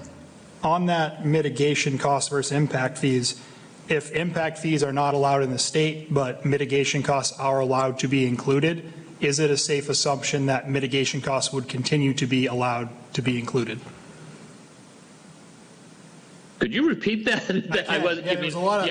Speaker 3: on that mitigation cost versus impact fees, if impact fees are not allowed in the state, but mitigation costs are allowed to be included, is it a safe assumption that mitigation costs would continue to be allowed to be included?
Speaker 7: Could you repeat that?
Speaker 3: There's a lot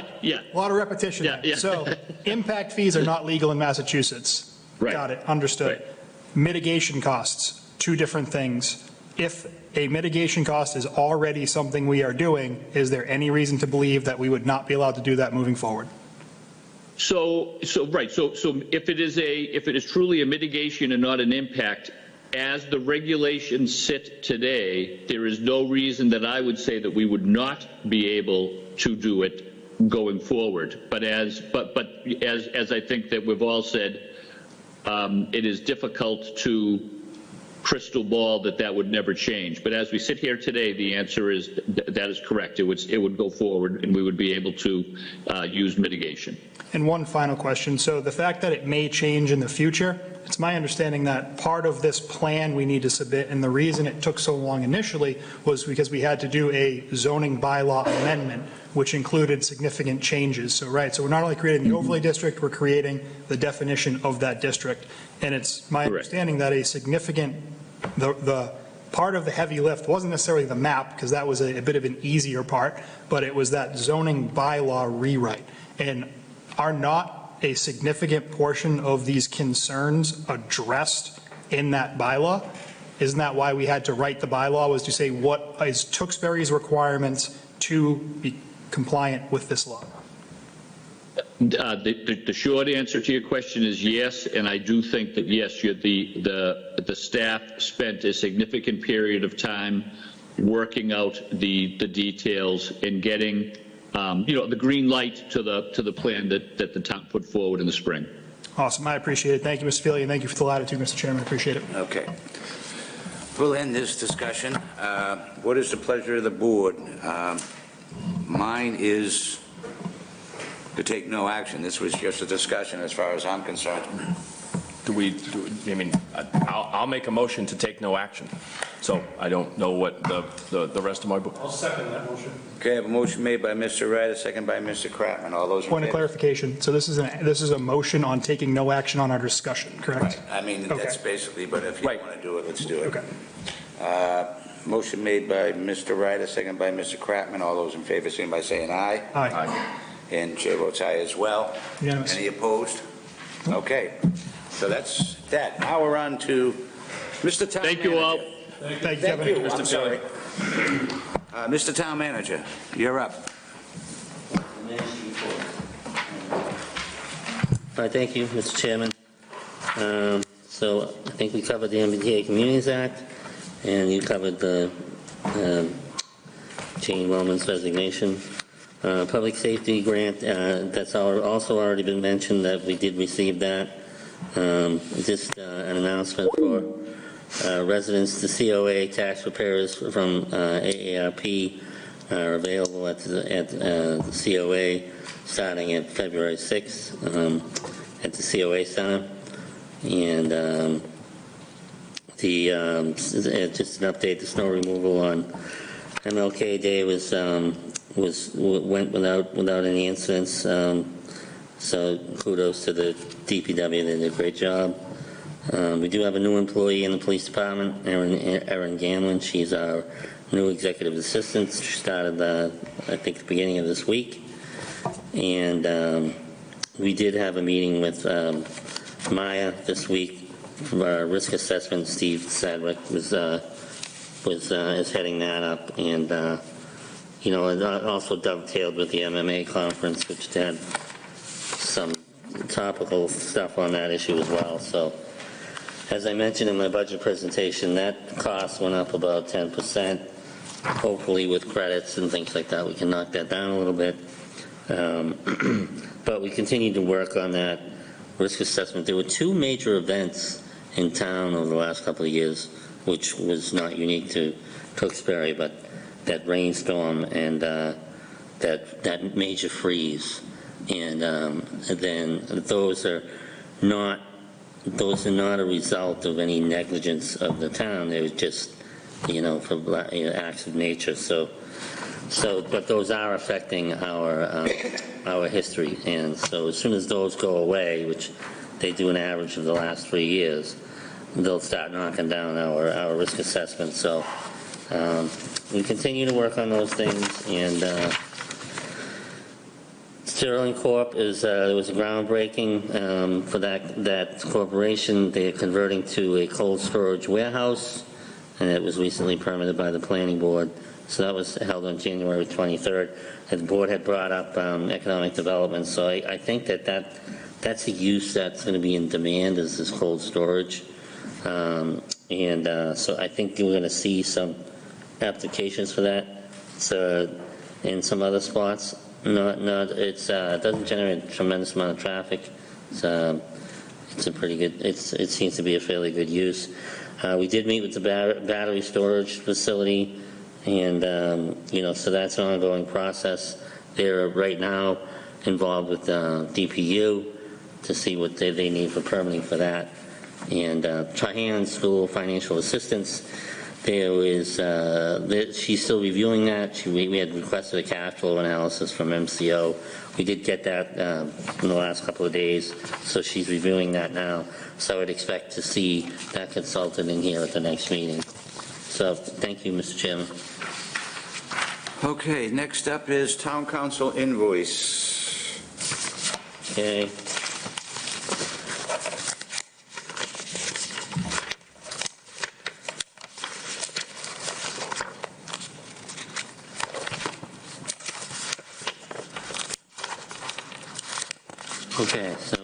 Speaker 3: of repetition.
Speaker 7: Yeah.
Speaker 3: So impact fees are not legal in Massachusetts.
Speaker 7: Right.
Speaker 3: Got it, understood.
Speaker 7: Right.
Speaker 3: Mitigation costs, two different things. If a mitigation cost is already something we are doing, is there any reason to believe that we would not be allowed to do that moving forward?
Speaker 7: So if it is truly a mitigation and not an impact, as the regulations sit today, there is no reason that I would say that we would not be able to do it going forward. But as I think that we've all said, it is difficult to crystal ball that would never change. But as we sit here today, the answer is that is correct. It would go forward, and we would be able to use mitigation.
Speaker 3: And one final question. So the fact that it may change in the future, it's my understanding that part of this plan we need to submit, and the reason it took so long initially was because we had to do a zoning bylaw amendment, which included significant changes. So, right, so we're not only creating the overlay district, we're creating the definition of that district. And it's my
Speaker 7: Correct.
Speaker 3: understanding that a significant, the part of the heavy lift wasn't necessarily the map, because that was a bit of an easier part, but it was that zoning bylaw rewrite. And are not a significant portion of these concerns addressed in that bylaw? Isn't that why we had to write the bylaw, was to say what is Tewksbury's requirements to be compliant with this law?
Speaker 7: The short answer to your question is yes, and I do think that, yes, the staff spent a significant period of time working out the details and getting, the green light to the plan that the town put forward in the spring.
Speaker 3: Awesome, I appreciate it. Thank you, Mr. Feely, and thank you for the latitude, Mr. Chairman, I appreciate it.
Speaker 1: Okay. We'll end this discussion. What is the pleasure of the board? Mine is to take no action. This was just a discussion as far as I'm concerned.
Speaker 5: I'll make a motion to take no action. So I don't know what the rest of my book.
Speaker 4: I'll second that motion.
Speaker 1: Okay, I have a motion made by Mr. Wright, a second by Mr. Kratman. All those in
Speaker 3: Point of
Speaker 1: favor?
Speaker 3: clarification, so this is a motion on taking no action on our discussion, correct?
Speaker 1: Right. I mean, that's
Speaker 3: Okay.
Speaker 1: basically, but if you
Speaker 5: Right.
Speaker 1: want to do it, let's do it.
Speaker 3: Okay.
Speaker 1: Motion made by Mr. Wright, a second by Mr. Kratman. All those in favor, signify by saying aye.
Speaker 3: Aye.
Speaker 1: And chair votes aye as well.
Speaker 3: Unanimous.
Speaker 1: Any opposed? Okay, so that's that. Now we're on to Mr. Town Manager.
Speaker 7: Thank you all.
Speaker 3: Thank you,
Speaker 1: Thank
Speaker 3: Kevin.
Speaker 1: you, I'm sorry. Mr. Town Manager, you're up.
Speaker 2: All right, thank you, Mr. Chairman. So I think we covered the MBTA Communities Act, and you covered the Jane Wellman's resignation. Public safety grant, that's also already been mentioned that we did receive that. Just an announcement for residents, the COA tax repairs from AARP are available at the COA starting at February 6th at the COA Center. And just an update, the snow removal on MLK Day went without any incidents. So kudos to the DPW, they did a great job. We do have a new employee in the police department, Erin Gamlin. She's our new executive assistant. She started, I think, the beginning of this week. And we did have a meeting with Maya this week for our risk assessment. Steve Sadwick is heading that up, and it also dovetailed with the MMA conference, which had some topical stuff on that issue as well. So, as I mentioned in my budget presentation, that cost went up about 10%. Hopefully, with credits and things like that, we can knock that down a little bit. But we continue to work on that risk assessment. There were two major events in town over the last couple of years, which was not unique to Tewksbury, but that rainstorm and that major freeze. And then those are not a result of any negligence of the town. They were just, for acts of nature. So, but those are affecting our history. And so as soon as those go away, which they do an average of the last 3 years, they'll start knocking down our risk assessment. So we continue to work on those things. And Sterling Corp there was a groundbreaking for that corporation. They're converting to a cold storage warehouse, and it was recently permitted by the planning board. So that was held on January 23rd. And the board had brought up economic development. So I think that's a use that's going to be in demand, is this cold storage. So I think we're going to see some applications for that. So in some other spots, it doesn't generate a tremendous amount of traffic. It's a pretty good. It seems to be a fairly good use. We did meet with the battery storage facility, and so that's an ongoing process. They're right now involved with DPU to see what they need for permitting for that. And Trahan School Financial Assistance, she's still reviewing that. We had requested a cash flow analysis from MCO. We did get that in the last couple of days, so she's reviewing that now. So I would expect to see that consultant in here at the next meeting. So thank you, Mr. Chairman.
Speaker 1: Okay, next up is Town Council invoice.
Speaker 2: Okay. Okay, so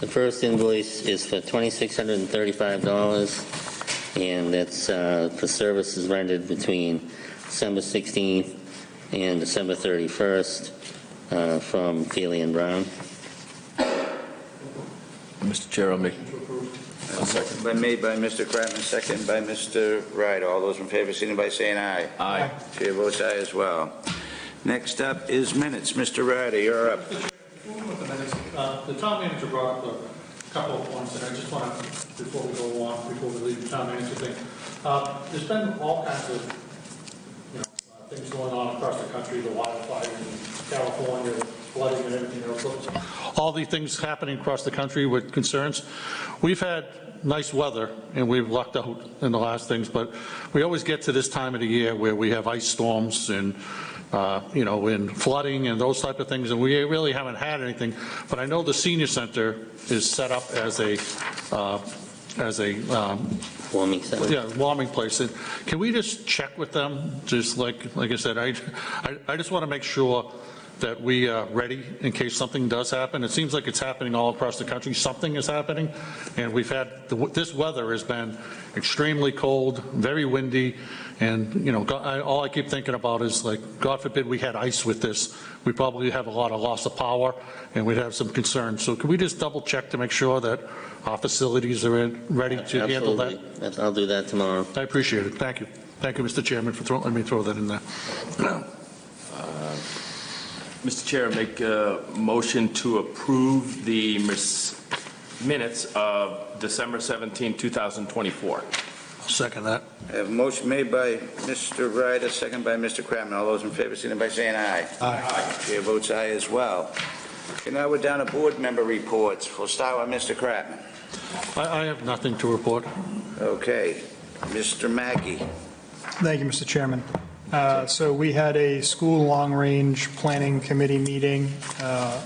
Speaker 2: the first invoice is for $2,635, and that's for services rendered between December 16th and December 31st from Keely and Brown.
Speaker 5: Mr. Chair, I'll make a second.
Speaker 1: Been made by Mr. Kratman, second by Mr. Ryder. All those in favor, signify by saying aye.
Speaker 5: Aye.
Speaker 1: Chair votes aye as well. Next up is minutes. Mr. Ryder, you're up.
Speaker 4: The town manager brought up a couple of points, and I just want to, before we go on, before we leave the town manager thing, there's been all kinds of, things going on across the country, the wildfires in California, the flooding and everything else. All these things happening across the country with concerns. We've had nice weather, and we've lucked out in the last things, but we always get to this time of the year where we have ice storms and and flooding and those type of things, and we really haven't had anything. But I know the senior center is set up as a
Speaker 2: Warming center.
Speaker 4: warming place. And can we just check with them? Just like I said, I just want to make sure that we are ready in case something does happen. It seems like it's happening all across the country. Something is happening, and we've had this weather has been extremely cold, very windy, and all I keep thinking about is, like, God forbid we had ice with this. We probably have a lot of loss of power, and we'd have some concerns. So can we just double check to make sure that our facilities are ready to handle that?
Speaker 2: Absolutely. I'll do that tomorrow.
Speaker 4: I appreciate it. Thank you. Thank you, Mr. Chairman, for letting me throw that in there.
Speaker 5: Mr. Chair, make a motion to approve the minutes of December 17, 2024.
Speaker 4: I'll second that.
Speaker 1: I have a motion made by Mr. Ryder, second by Mr. Kratman. All those in favor, signify by saying aye.
Speaker 4: Aye.
Speaker 1: Chair votes aye as well. Okay, now we're down to board member reports. We'll start with Mr. Kratman.
Speaker 4: I have nothing to report.
Speaker 1: Okay, Mr. Mackey.
Speaker 3: Thank you, Mr. Chairman. So we had a school long-range planning committee meeting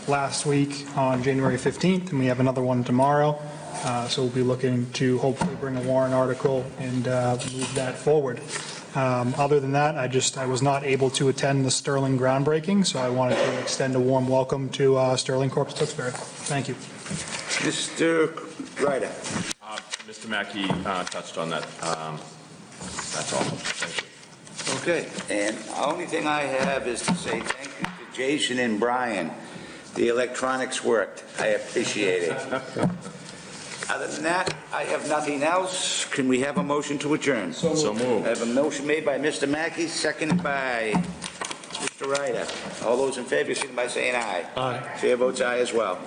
Speaker 3: last week on January 15th, and we have another one tomorrow. So we'll be looking to hopefully bring a warrant article and move that forward. Other than that, I was not able to attend the Sterling groundbreaking, so I wanted to extend a warm welcome to Sterling Corp. Tewksbury. Thank you.
Speaker 1: Mr. Ryder.
Speaker 5: Mr. Mackey touched on that. That's all. Thank you.
Speaker 1: Okay, and the only thing I have is to say thank you to Jason and Brian. The electronics worked. I appreciate it. Other than that, I have nothing else. Can we have a motion to adjourn?
Speaker 5: So moved.
Speaker 1: I have a motion made by Mr. Mackey, seconded by Mr. Ryder. All those in favor, signify by saying aye.
Speaker 4: Aye.
Speaker 1: Chair votes aye as well.